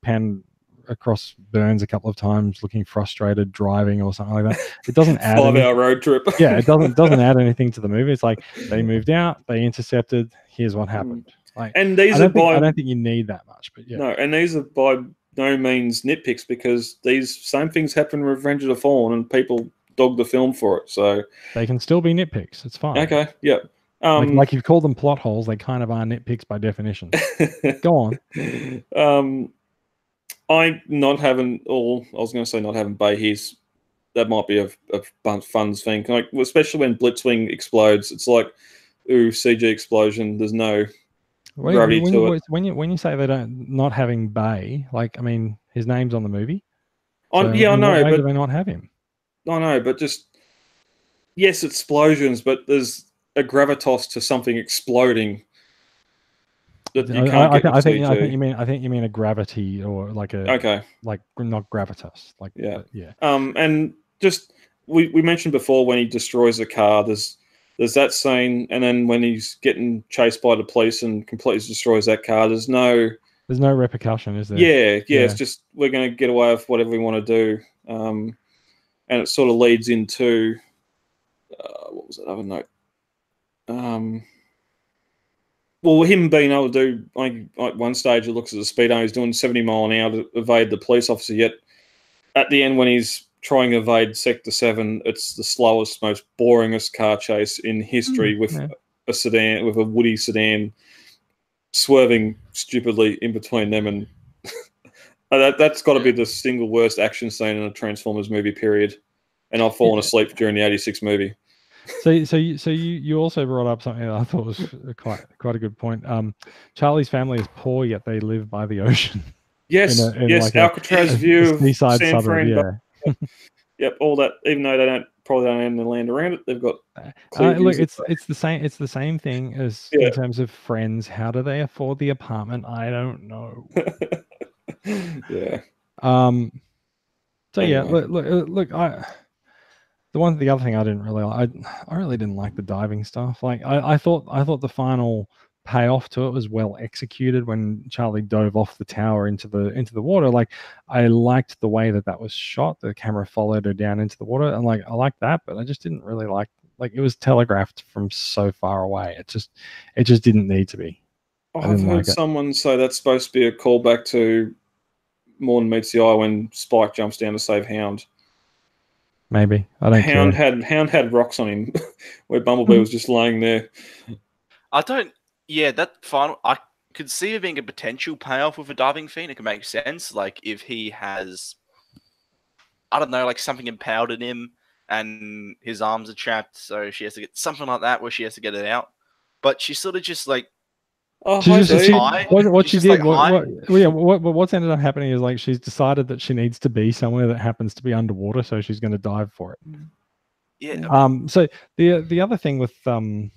pan across Burns a couple of times, looking frustrated, driving or something like that. It doesn't add 5-hour road trip. Yeah, it doesn't add anything to the movie. It's like they moved out, they intercepted. Here's what happened. Like, and these I don't think you need that much, but yeah. No, and these are by no means nitpicks, because these same things happen with Revenge of the Fallen, and people dog the film for it. So they can still be nitpicks. It's fine. Okay, yeah. Like you've called them plot holes, they kind of are nitpicks by definition. Go on. I not having all. I was going to say not having Bay His. That might be a fun thing. Like, especially when Blitzwing explodes, it's like, ooh, CG explosion. There's no gravity to it. When you say they don't not having Bay, like, I mean, his name's on the movie. So, yeah, I know, but do they not have him? I know, but just yes, explosions, but there's a gravitas to something exploding. That you can't get I think you mean a gravity, or like like not gravitas, like yeah. Yeah. And just we mentioned before when he destroys the car, there's that scene, and then when he's getting chased by the police and completely destroys that car, there's no repercussion, is there? Yeah. It's just we're going to get away with whatever we want to do, and it sort of leads into what was that other note? Well, him being able to do, like one stage, it looks at the speedo, he's doing 70 mile an hour to evade the police officer. Yet at the end, when he's trying to evade Sector 7, it's the slowest, most boringest car chase in history, with a sedan, with a Woody sedan, swerving stupidly in between them, and that's got to be the single worst action scene in a Transformers movie, period. And I've fallen asleep during the '86 movie. So you also brought up something that I thought was quite a good point. Charlie's family is poor, yet they live by the ocean. Yes, like Alcatraz view of seaside San suburb. Yeah. Yep, all that. Even though they probably don't own the land around it, they've got. Look, it's the same. It's the same thing as in terms of Friends. How do they afford the apartment? I don't know. Yeah. So anyway. Yeah, look. The other thing I didn't really like, I really didn't like the diving stuff. Like I thought the final payoff to it was well executed when Charlie dove off the tower into the water. Like I liked the way that was shot. The camera followed her down into the water, and like I liked that, but I just didn't really like like it was telegraphed from so far away. It just didn't need to be. I've heard someone say that's supposed to be a callback to More Than Meets the Eye when Spike jumps down to save Hound. Maybe. I don't care. Hound had rocks on him, where Bumblebee was just laying there. That final. I could see it being a potential payoff with a diving fiend. It could make sense. Like if he has, I don't know, like something impaled in him and his arms are trapped, so she has to get something like that where she has to get it out. But she's sort of just like. What's ended up happening is like she's decided that she needs to be somewhere that happens to be underwater, so she's going to dive for it. Yeah. So the other thing with the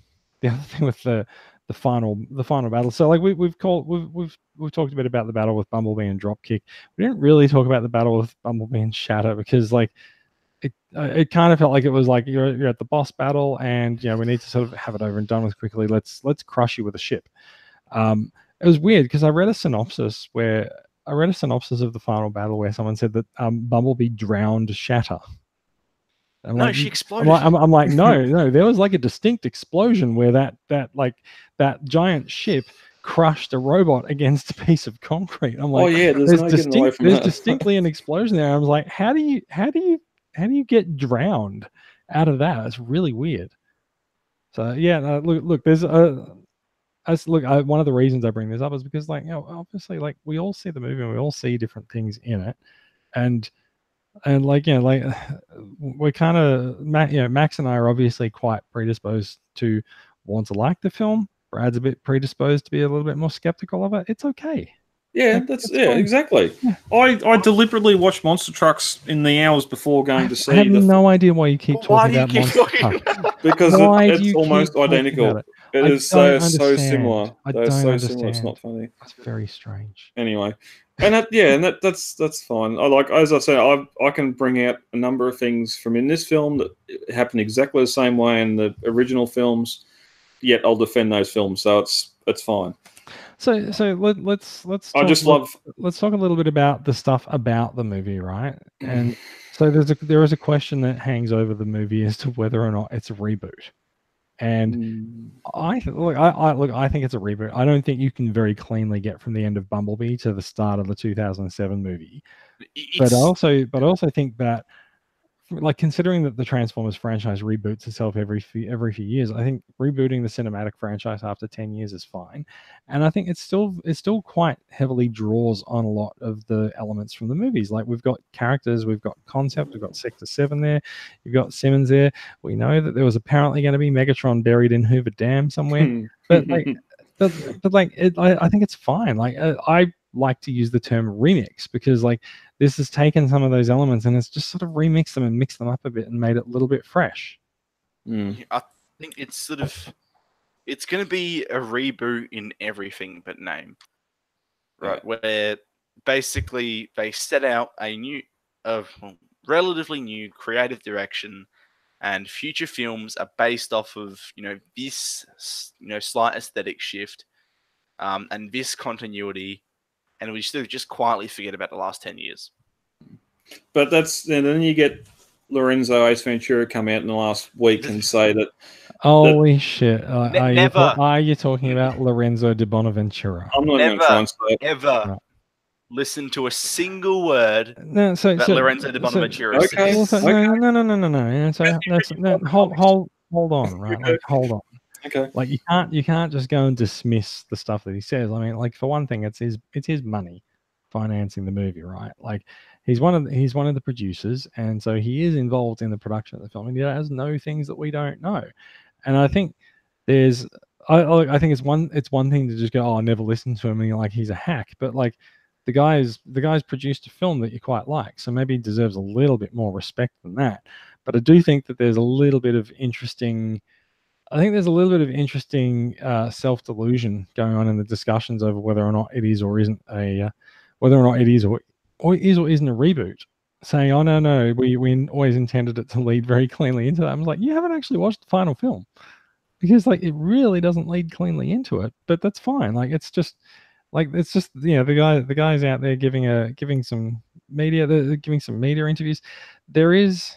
final battle. So like we've talked a bit about the battle with Bumblebee and Dropkick. We didn't really talk about the battle with Bumblebee and Shatter because like it kind of felt like it was like you're at the boss battle and we need to sort of have it over and done with quickly. Let's crush you with a ship. It was weird because I read a synopsis of the final battle where someone said that Bumblebee drowned Shatter. She exploded. I'm like, no, there was like a distinct explosion where that giant ship crushed a robot against a piece of concrete. I'm like, there's distinctly an explosion there. I was like, how do you get drowned out of that? It's really weird. So yeah, look, there's one of the reasons I bring this up is because obviously like we all see the movie and we all see different things in it, and we're kind of Max and I are obviously quite predisposed to want to like the film. Brad's a bit predisposed to be a little bit more skeptical of it. It's okay. Yeah, exactly. Yeah. I deliberately watched Monster Trucks in the hours before going to see. I have no idea why you keep talking about Monster Trucks. Because it's almost identical. It is so similar. They're so similar. It's not funny. That's very strange. Anyway, and that's fine. As I said, I can bring out a number of things from in this film that happen exactly the same way in the original films. Yet I'll defend those films, so it's fine. So let's talk a little bit about the stuff about the movie, right? And so there is a question that hangs over the movie as to whether or not it's a reboot. And I think it's a reboot. I don't think you can very cleanly get from the end of Bumblebee to the start of the 2007 movie. But I also think that, like, considering that the Transformers franchise reboots itself every few years, I think rebooting the cinematic franchise after 10 years is fine. And I think it still quite heavily draws on a lot of the elements from the movies. Like, we've got characters, we've got concept, we've got Sector 7 there, you've got Simmons there. We know that there was apparently going to be Megatron buried in Hoover Dam somewhere. But I think it's fine. Like, I like to use the term remix because like this has taken some of those elements and it's just sort of remixed them and mixed them up a bit and made it a little bit fresh. I think it's going to be a reboot in everything but name, right? Where basically they set out a relatively new creative direction, and future films are based off of this slight aesthetic shift, and this continuity. And we still just quietly forget about the last 10 years. But then you get Lorenzo Ace Ventura come out in the last week and say that. Holy shit! Never. Are you talking about Lorenzo de Bonaventura? I'm not going to try and say it. Ever listen to a single word that Lorenzo de Bonaventura says. No. Hold on, right? Like, hold on. Okay. Like you can't just go and dismiss the stuff that he says. I mean, like, for one thing, it's his money financing the movie, right? Like he's one of the producers, and so he is involved in the production of the film, and he does know things that we don't know. And I think I think it's one thing to just go, I never listened to him, and like he's a hack, but like the guy's produced a film that you quite like, so maybe he deserves a little bit more respect than that. But I do think that there's a little bit of interesting self-delusion going on in the discussions over whether or not it is or isn't a reboot. Saying, oh no, we always intended it to lead very cleanly into that. I'm like, you haven't actually watched the final film, because like it really doesn't lead cleanly into it. But that's fine. Like it's just the guy's out there giving some media interviews. There is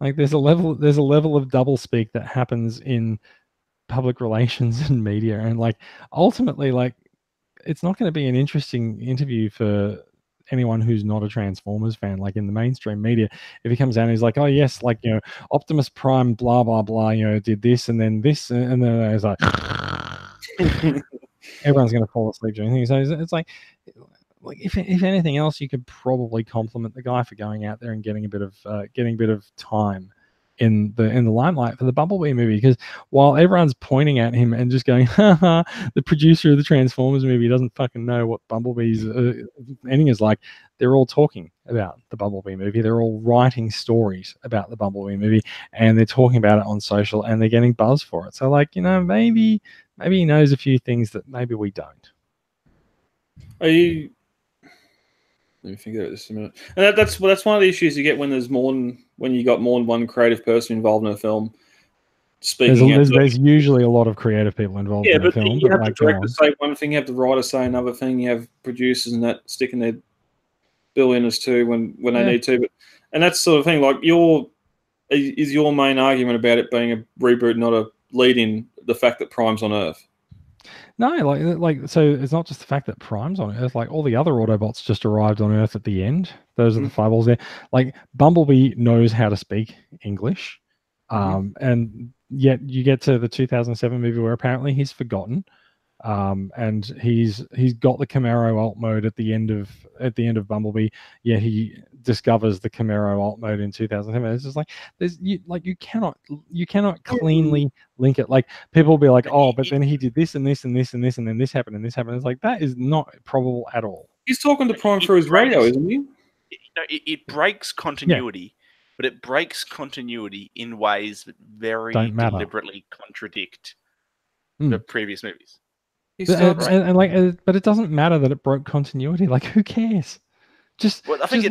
Like there's a level of double speak that happens in public relations and media, and like ultimately, like it's not going to be an interesting interview for anyone who's not a Transformers fan. Like in the mainstream media, if he comes out and he's like, oh yes, like, you know, Optimus Prime blah blah blah, you know, did this and then this, and then it's like everyone's going to fall asleep doing things. So it's like if anything else, you could probably compliment the guy for going out there and getting a bit of time in the limelight for the Bumblebee movie, because while everyone's pointing at him and just going, haha, the producer of the Transformers movie doesn't fucking know what Bumblebee's ending is like, they're all talking about the Bumblebee movie. They're all writing stories about the Bumblebee movie, and they're talking about it on social, and they're getting buzz for it. So, like, you know, maybe he knows a few things that maybe we don't. Are you? Let me think about this a minute. And that's one of the issues you get when you got more than one creative person involved in a film. Speaking, there's usually a lot of creative people involved in a film. You have the director say one thing, you have the writer say another thing, you have producers and that sticking their bill in as too when they need to. And that's sort of thing. Like is your main argument about it being a reboot, not a lead in, the fact that Prime's on Earth? No, like so it's not just the fact that Prime's on Earth, like all the other Autobots just arrived on Earth at the end. Those are the fireballs there. Like Bumblebee knows how to speak English. And yet you get to the 2007 movie where apparently he's forgotten. And he's got the Camaro alt mode at the end of Bumblebee. Yet he discovers the Camaro alt mode in 2007. It's just like you cannot cleanly link it. Like people will be like, oh, but then he did this and this and this and this and then this happened and this happened. It's like that is not probable at all. He's talking to Prime through his radio, isn't he? It breaks continuity, but it breaks continuity in ways that very deliberately contradict the previous movies. But it doesn't matter that it broke continuity. Like, who cares? Just leave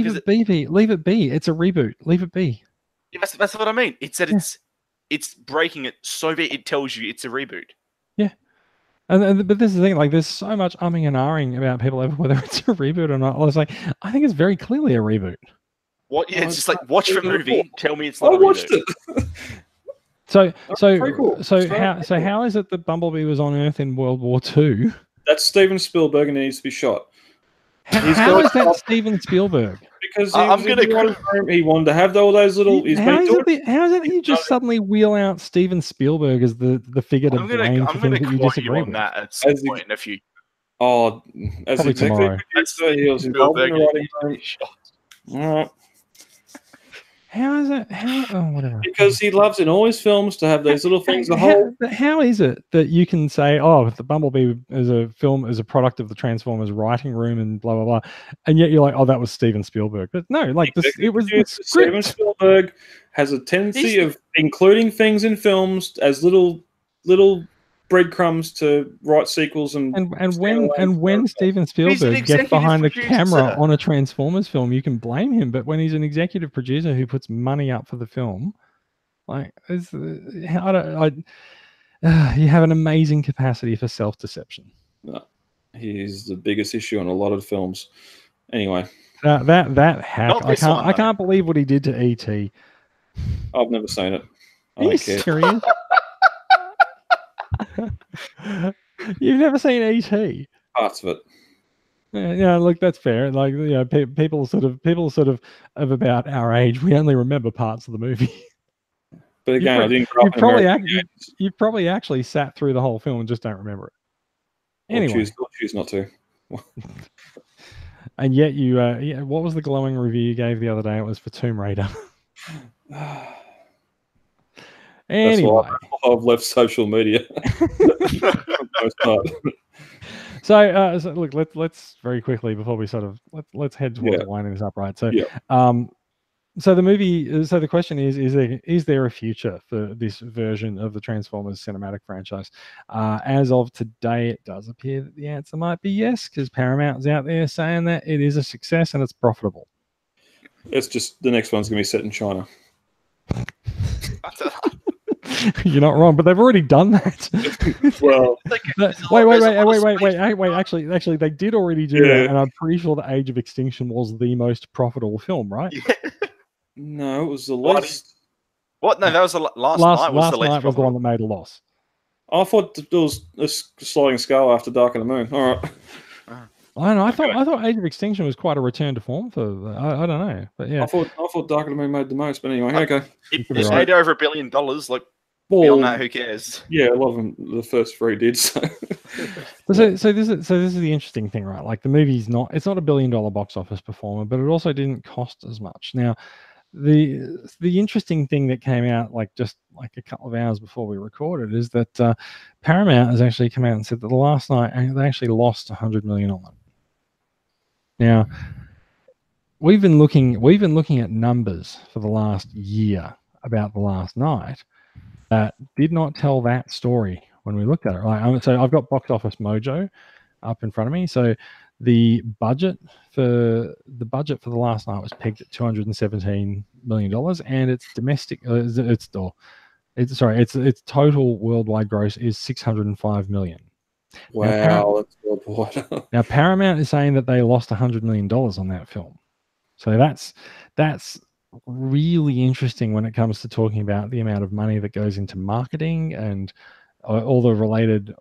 it be. Leave it be. It's a reboot. Leave it be. Yeah, that's what I mean. It's that it's breaking it so it tells you it's a reboot. Yeah. But this is the thing. Like, there's so much umming and ahhing about people over whether it's a reboot or not. I was like, I think it's very clearly a reboot. What? Yeah, it's just like watch the movie. Tell me it's not. I watched it. So how is it that Bumblebee was on Earth in World War II? That's Steven Spielberg and he needs to be shot. How is that Steven Spielberg? Because he wanted to have all those little. How is it you just suddenly wheel out Steven Spielberg as the figure to blame for things that you disagree with? That at some point in the future. Oh, as probably tomorrow. He was involved in the writing. All right. How is it? Whatever. Because he loves in all his films to have these little things. How is it that you can say, "Oh, the Bumblebee is a film, is a product of the Transformers writing room," and blah blah blah, and yet you're like, "Oh, that was Steven Spielberg." But no, like it was the script. Steven Spielberg has a tendency of including things in films as little breadcrumbs to write sequels and when Steven Spielberg gets behind the camera on a Transformers film, you can blame him. But when he's an executive producer who puts money up for the film, like you have an amazing capacity for self-deception. No, he's the biggest issue on a lot of films. Anyway, that hack, I can't believe what he did to E.T. I've never seen it. Are you serious? You've never seen E.T.? Parts of it. Yeah, look, that's fair. Like, you know, people sort of about our age, we only remember parts of the movie. But again, I didn't grow up you've probably actually sat through the whole film and just don't remember it. Anyway, choose not to. And yet you, what was the glowing review you gave the other day? It was for Tomb Raider. Anyway, that's why I've left social media. So look, let's very quickly before we sort of let's head towards winding this up, right? So, so the movie. So the question is there a future for this version of the Transformers cinematic franchise? As of today, it does appear that the answer might be yes, because Paramount's out there saying that it is a success and it's profitable. It's just the next one's going to be set in China. You're not wrong, but they've already done that. Well, wait. Actually, they did already do that, and I'm pretty sure the Age of Extinction was the most profitable film, right? No, it was the What? least. What? No, that was the last night. Was the least night was the one profitable. that made a loss. I thought there was a sliding scale after Dark of the Moon. All right. I don't know. I thought Age of Extinction was quite a return to form for. I don't know, but yeah. I thought Dark of the Moon made the most, but anyway, okay. It could be made over $1 billion. Like, beyond that, who cares? Yeah, a lot of them. The first three did. So, So this is the interesting thing, right? Like the movie's it's not $1 billion box office performer, but it also didn't cost as much. Now, the interesting thing that came out like just like a couple of hours before we recorded is that Paramount has actually come out and said that the last night they actually lost $100 million on it. Now, we've been looking at numbers for the last year about the last night that did not tell that story when we looked at it. Right, so I've got Box Office Mojo up in front of me. So the budget for the last night was pegged at $217 million, and its domestic its total worldwide gross is $605 million. wow, that's worldwide. Now Paramount is saying that they lost $100 million on that film. So that's really interesting when it comes to talking about the amount of money that goes into marketing and all the related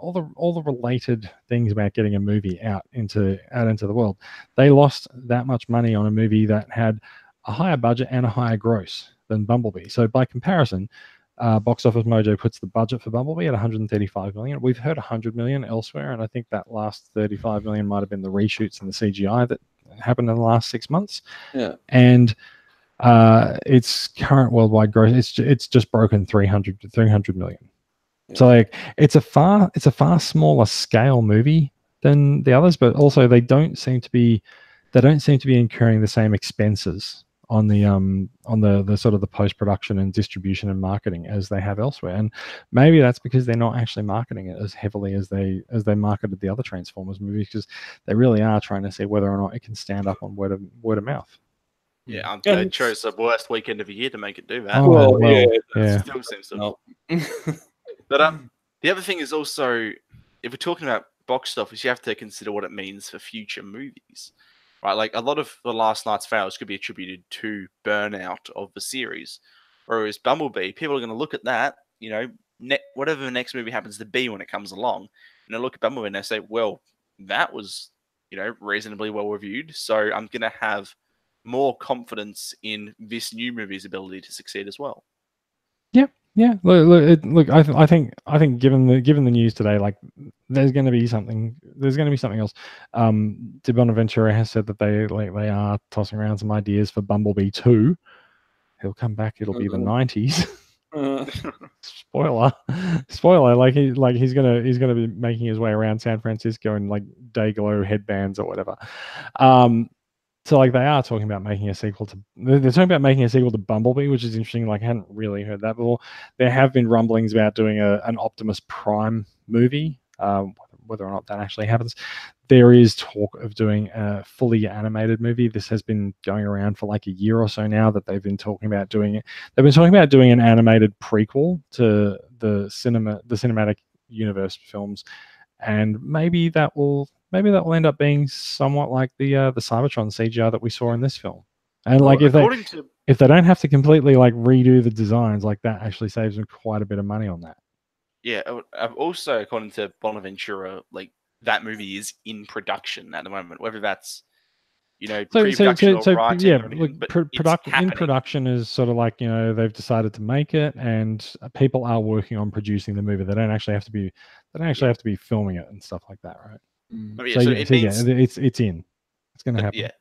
things about getting a movie out into the world. They lost that much money on a movie that had a higher budget and a higher gross than Bumblebee. So by comparison, Box Office Mojo puts the budget for Bumblebee at $135 million. We've heard $100 million elsewhere, and I think that last $35 million might have been the reshoots and the CGI that happened in the last 6 months. Yeah, and its current worldwide gross it's just broken 300 million. Yeah. So like it's a far smaller scale movie than the others, but also they don't seem to be incurring the same expenses on the sort of the post-production and distribution and marketing as they have elsewhere. And maybe that's because they're not actually marketing it as heavily as they marketed the other Transformers movies, because they really are trying to see whether or not it can stand up on word of mouth. Yeah, they chose the worst weekend of the year to make it do that. Oh, well, yeah. Still seems to. No. But the other thing is also, if we're talking about box office, you have to consider what it means for future movies, right? Like a lot of the last night's fails could be attributed to burnout of the series, whereas Bumblebee, people are going to look at that, you know, whatever the next movie happens to be when it comes along, and they look at Bumblebee and they say, well, that was, you know, reasonably well reviewed, so I'm going to have more confidence in this new movie's ability to succeed as well. Yeah. Look. I think given the news today, like there's going to be something else. De Bonaventura has said that they are tossing around some ideas for Bumblebee 2. He'll come back. It'll be the 90s. Spoiler. He's gonna be making his way around San Francisco in like Dayglow headbands or whatever. So like they are talking about making a sequel to Bumblebee, which is interesting. Like I hadn't really heard that before. There have been rumblings about doing an Optimus Prime movie. Whether or not that actually happens, there is talk of doing a fully animated movie. This has been going around for like a year or so now that they've been talking about doing it. They've been talking about doing an animated prequel to the cinematic universe films, and maybe that will end up being somewhat like the Cybertron CGI that we saw in this film. And like if they don't have to completely like redo the designs, like that actually saves them quite a bit of money on that. Yeah, also according to Bonaventura, like that movie is in production at the moment, whether that's, you know, pre-production or writing. Yeah, in production is sort of like, you know, they've decided to make it, and people are working on producing the movie. They don't actually have to be filming it and stuff like that, right? Yeah, so it means it's in. It's going to happen. Yeah,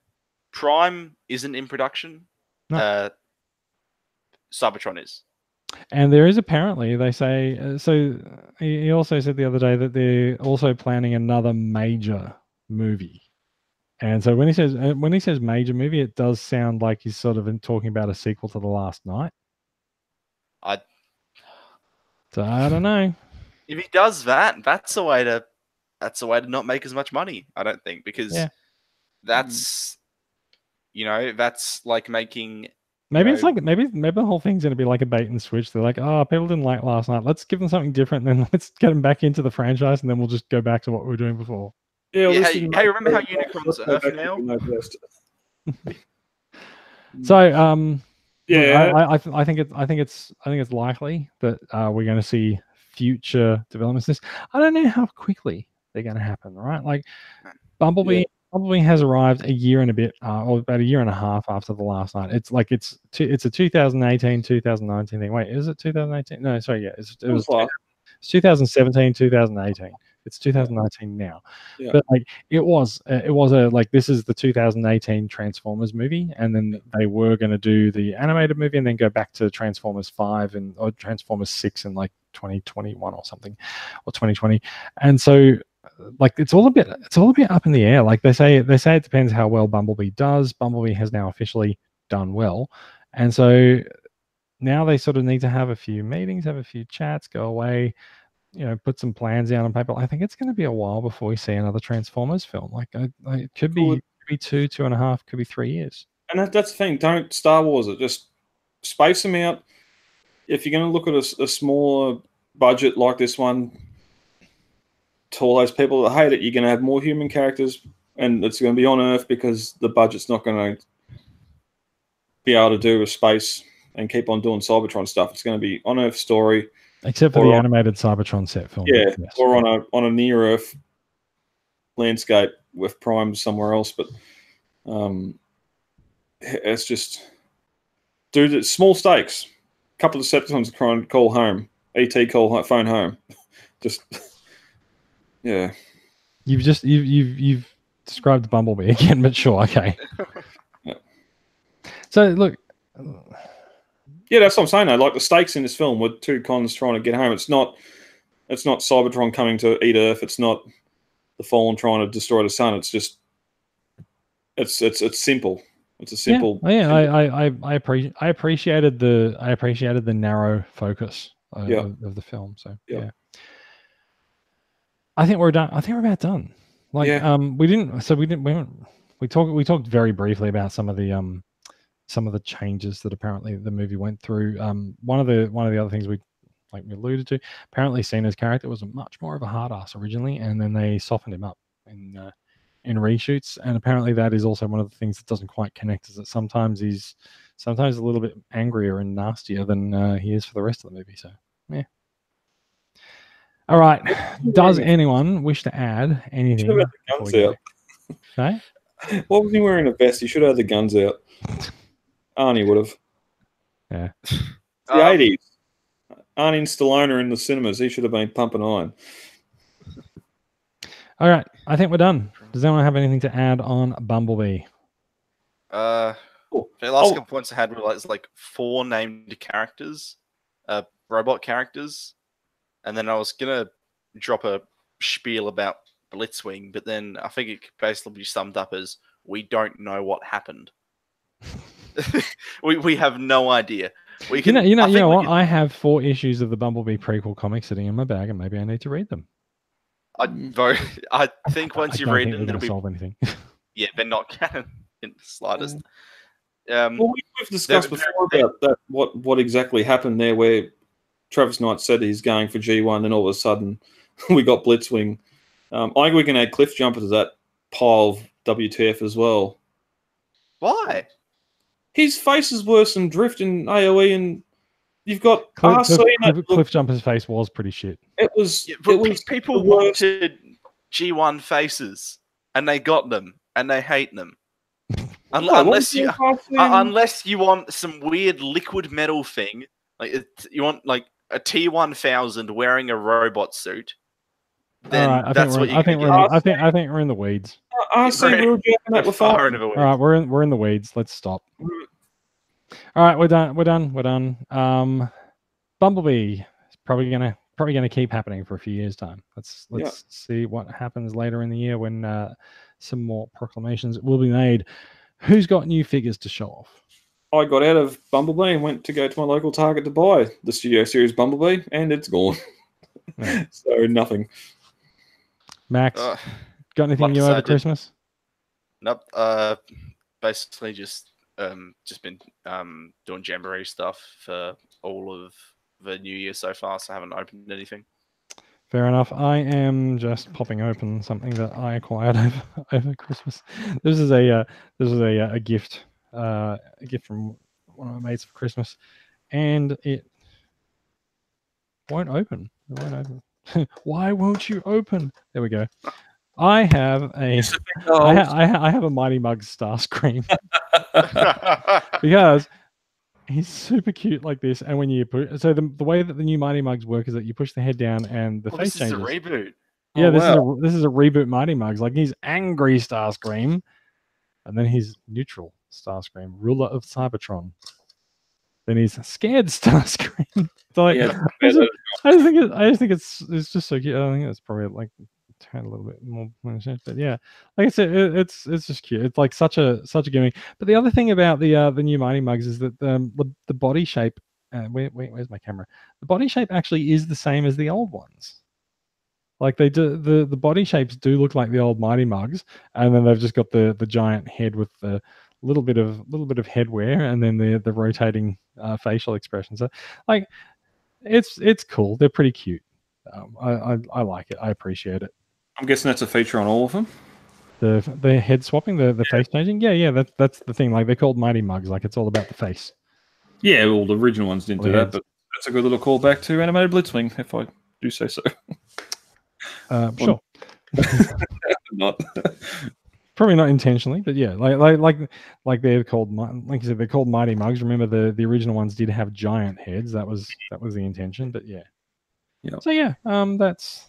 Prime isn't in production. No. Cybertron is. And there is apparently, they say, so he also said the other day that they're also planning another major movie. And so when he says major movie, it does sound like he's sort of talking about a sequel to The Last Night. So I don't know. If he does that, that's a way to not make as much money, I don't think, because that's you know, that's like making. Maybe it's like maybe the whole thing's going to be like a bait and switch. They're like, oh, people didn't like Last Night. Let's give them something different, and then let's get them back into the franchise, and then we'll just go back to what we were doing before. Yeah. Hey, remember how Unicron's Earth now? So Yeah, I think it's likely that we're going to see future developments. This I don't know how quickly they're going to happen, right? Like Bumblebee. Yeah. Bumblebee has arrived a year and a bit, or about a year and a half after the last night. It's like it's a 2018, 2019 thing. Wait, is it 2018? No, sorry, yeah, it was it's 2017, 2018. It's 2019 now. Yeah. But like it was a like this is the 2018 Transformers movie, and then they were going to do the animated movie and then go back to Transformers 5 or Transformers 6 in like 2021 or something, or 2020. And so like it's all a bit up in the air. Like they say it depends how well Bumblebee does. Bumblebee has now officially done well, and so now they sort of need to have a few meetings, have a few chats, go away, put some plans down on paper. I think it's going to be a while before we see another Transformers film. Like it could be 2.5, could be 3 years. And that's the thing. Don't Star Wars it. Just space them out. If you're going to look at a smaller budget like this one, to all those people that hate it, you're going to have more human characters, and it's going to be on Earth because the budget's not going to be able to do with space and keep on doing Cybertron stuff. It's going to be on Earth story, except for the animated Cybertron set film. Yeah, yes. Or on a near Earth landscape with Prime somewhere else. But it's just, dude, it's small stakes. A couple of Decepticons trying to call home. ET call phone home. Just. Yeah, you've described Bumblebee again, but sure, okay. Yeah. So look, yeah, that's what I'm saying. Though, like the stakes in this film were two cons trying to get home. It's not Cybertron coming to eat Earth. It's not the Fallen trying to destroy the sun. It's just it's simple. It's a simple. Yeah, I appreciated the narrow focus of the film. So yeah. I think we're done. I think we're about done. Like, we talked very briefly about some of the changes that apparently the movie went through. One of the other things we alluded to, apparently Cena's character was much more of a hard ass originally, and then they softened him up in reshoots. And apparently that is also one of the things that doesn't quite connect, is that sometimes he's a little bit angrier and nastier than he is for the rest of the movie. So yeah. All right. Does anyone wish to add anything? Should have had the guns out. Okay. What was he wearing a vest? He should have had the guns out. Arnie would have. Yeah. The 80s. Arnie and Stallone are in the cinemas. He should have been pumping iron. All right. I think we're done. Does anyone have anything to add on Bumblebee? The last couple points I had were like 4 named characters, robot characters. And then I was going to drop a spiel about Blitzwing, but then I think it could basically be summed up as, we don't know what happened. we have no idea. We can, you know what? I have 4 issues of the Bumblebee prequel comic sitting in my bag, and maybe I need to read them. I think once you read them, it'll be solve anything. Yeah, they're not canon in the slightest. Well, we've discussed before about that. What exactly happened there, where Travis Knight said he's going for G1, then all of a sudden we got Blitzwing. I think we can add Cliffjumper to that pile of WTF as well. Why? His face is worse than Drift in AOE, and you've got Cliffjumper's face was pretty shit. It was people wanted G1 faces, and they got them, and they hate them. Unless you want some weird liquid metal thing, you want like a T1000 wearing a robot suit, then that's what you I think we're in the weeds. I see we were getting that before. All right, we're in the weeds. Let's stop. All right, we're done. Bumblebee is probably gonna keep happening for a few years' time. Let's see what happens later in the year when some more proclamations will be made. Who's got new figures to show off? I got out of Bumblebee and went to go to my local Target to buy the Studio Series Bumblebee, and it's gone. Yeah. So nothing. Max, got anything new over Christmas? Nope. Basically just been doing Jamboree stuff for all of the New Year so far, so I haven't opened anything. Fair enough. I am just popping open something that I acquired over Christmas. This is a gift. A gift from one of my mates for Christmas, and it won't open. It won't open. Why won't you open? There we go. I have a I have a Mighty Muggs Starscream because he's super cute like this. And when you put the way that the new Mighty Mugs work is that you push the head down and the face this is changes. a reboot. Yeah, wow. this is a reboot Mighty Mugs. Like he's angry Starscream, and then he's neutral Starscream, ruler of Cybertron. Then he's scared Starscream. So like, Yeah, I just think it's just so cute. I think it's probably like turn a little bit more, but yeah, like I said, it's just cute. It's like such a gimmick. But the other thing about the new Mighty Mugs is that the body shape. Where's my camera? The body shape actually is the same as the old ones. Like they do, the body shapes do look like the old Mighty Mugs, and then they've just got the giant head with the little bit of head wear, and then the rotating facial expressions. So, like, it's cool. They're pretty cute. I like it. I appreciate it. I'm guessing that's a feature on all of them. The head swapping, the face changing. Yeah, that's the thing. Like they're called Mighty Mugs. Like it's all about the face. Yeah, well, the original ones didn't All do the that, heads. but that's a good little callback to animated Blitzwing, if I do say so. Sure. Not. Probably not intentionally, but yeah, like they're called, like you said, they're called Mighty Mugs. Remember the original ones did have giant heads. That was the intention, but yeah. Yeah. So yeah, that's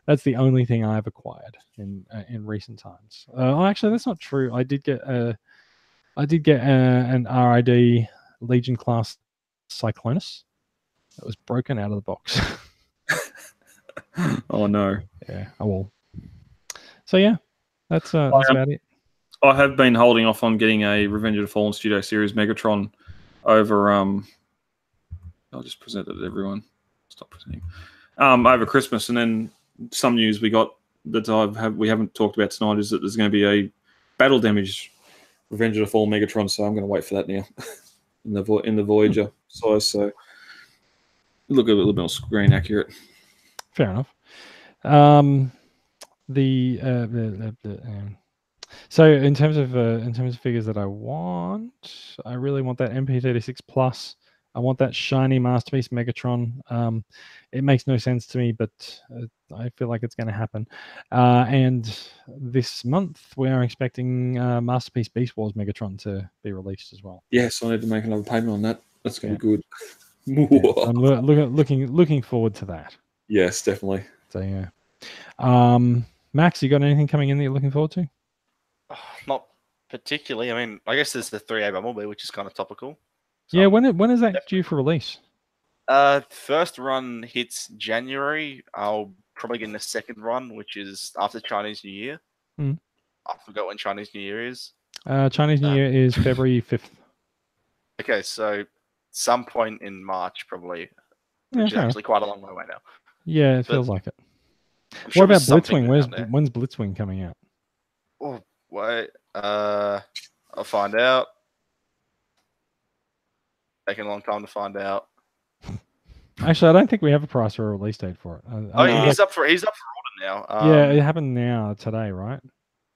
that's the only thing I've acquired in recent times. Actually, that's not true. I did get an RID Legion class Cyclonus that was broken out of the box. Oh no. Yeah. Oh well. So yeah, that's about it. I have been holding off on getting a Revenge of the Fallen Studio Series Megatron over. I'll just present it to everyone. Stop presenting. Over Christmas, and then some news we got that we haven't talked about tonight is that there's going to be a battle damage Revenge of the Fallen Megatron. So I'm going to wait for that now in the Voyager size. So look a little bit more screen accurate. Fair enough. So in terms of figures that I want, I really want that MP36 Plus. I want that shiny Masterpiece Megatron. It makes no sense to me, but I feel like it's going to happen. And this month we are expecting Masterpiece Beast Wars Megatron to be released as well. Yes, I need to make another payment on that. That's going to be good. Yeah, I'm looking forward to that. Yes, definitely. So yeah. Max, you got anything coming in that you're looking forward to? Not particularly. I mean, I guess there's the 3A Bumblebee, which is kind of topical. So Yeah, when is that due for release? First run hits January. I'll probably get in the second run, which is after Chinese New Year. Mm. I forgot when Chinese New Year is. Chinese New Year is February 5th. Okay, so some point in March, probably. Yeah, Which is actually quite a long way away now. Yeah, it feels like it. Sure what about something Blitzwing? When's Blitzwing coming out? Oh, wait. I'll find out. Taking a long time to find out. Actually, I don't think we have a price or a release date for it. He's up for order now. Yeah, it happened now today, right?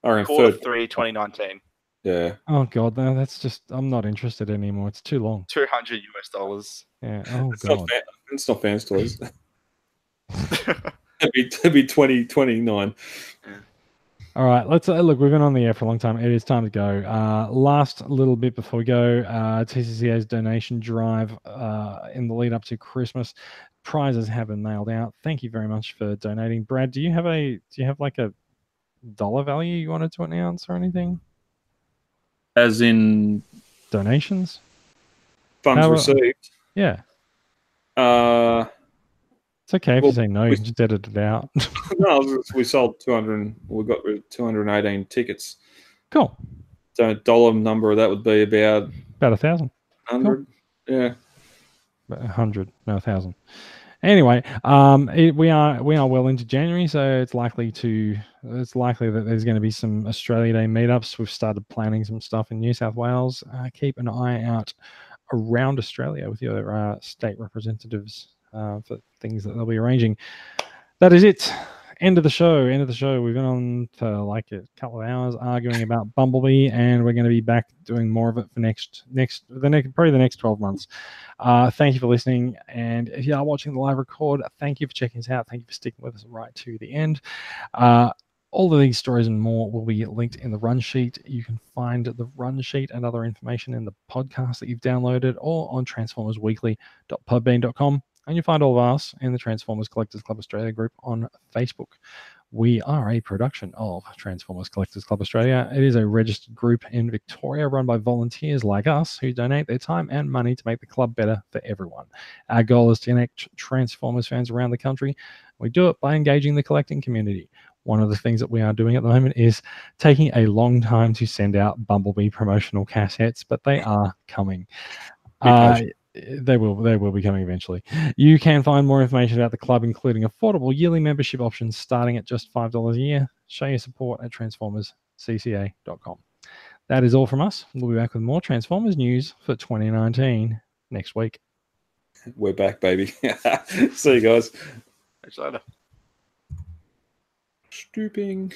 Quarter 3, 2019. Yeah. Oh god, no, that's just I'm not interested anymore. It's too long. $200. Yeah. Oh it's god. It's not fans toys. It'd be 2029. Yeah. All right, let's look. We've been on the air for a long time. It is time to go. Last little bit before we go, TCCA's donation drive in the lead up to Christmas. Prizes have been nailed out. Thank you very much for donating, Brad. Do you have like a dollar value you wanted to announce or anything? As in donations, funds received. Yeah. It's okay if you say no. You can just edit it out. No, we sold 200. We got 218 tickets. Cool. So a dollar number that would be about 1,000. 100. Cool. Yeah. 100, no 1,000. Anyway, we are well into January, so it's likely that there's going to be some Australia Day meetups. We've started planning some stuff in New South Wales. Keep an eye out around Australia with your state representatives for things that they'll be arranging. That is it. End of the show. End of the show. We've been on for like a couple of hours arguing about Bumblebee, and we're going to be back doing more of it for probably the next 12 months. Thank you for listening, and if you are watching the live record, thank you for checking us out. Thank you for sticking with us right to the end. All of these stories and more will be linked in the run sheet. You can find the run sheet and other information in the podcast that you've downloaded or on transformersweekly.podbean.com. And you'll find all of us in the Transformers Collectors Club Australia group on Facebook. We are a production of Transformers Collectors Club Australia. It is a registered group in Victoria run by volunteers like us who donate their time and money to make the club better for everyone. Our goal is to connect Transformers fans around the country. We do it by engaging the collecting community. One of the things that we are doing at the moment is taking a long time to send out Bumblebee promotional cassettes, but they are coming. They will be coming eventually. You can find more information about the club, including affordable yearly membership options starting at just $5 a year. Show your support at transformerscca.com. That is all from us. We'll be back with more Transformers news for 2019 next week. We're back, baby. See you guys. Thanks later. Stooping.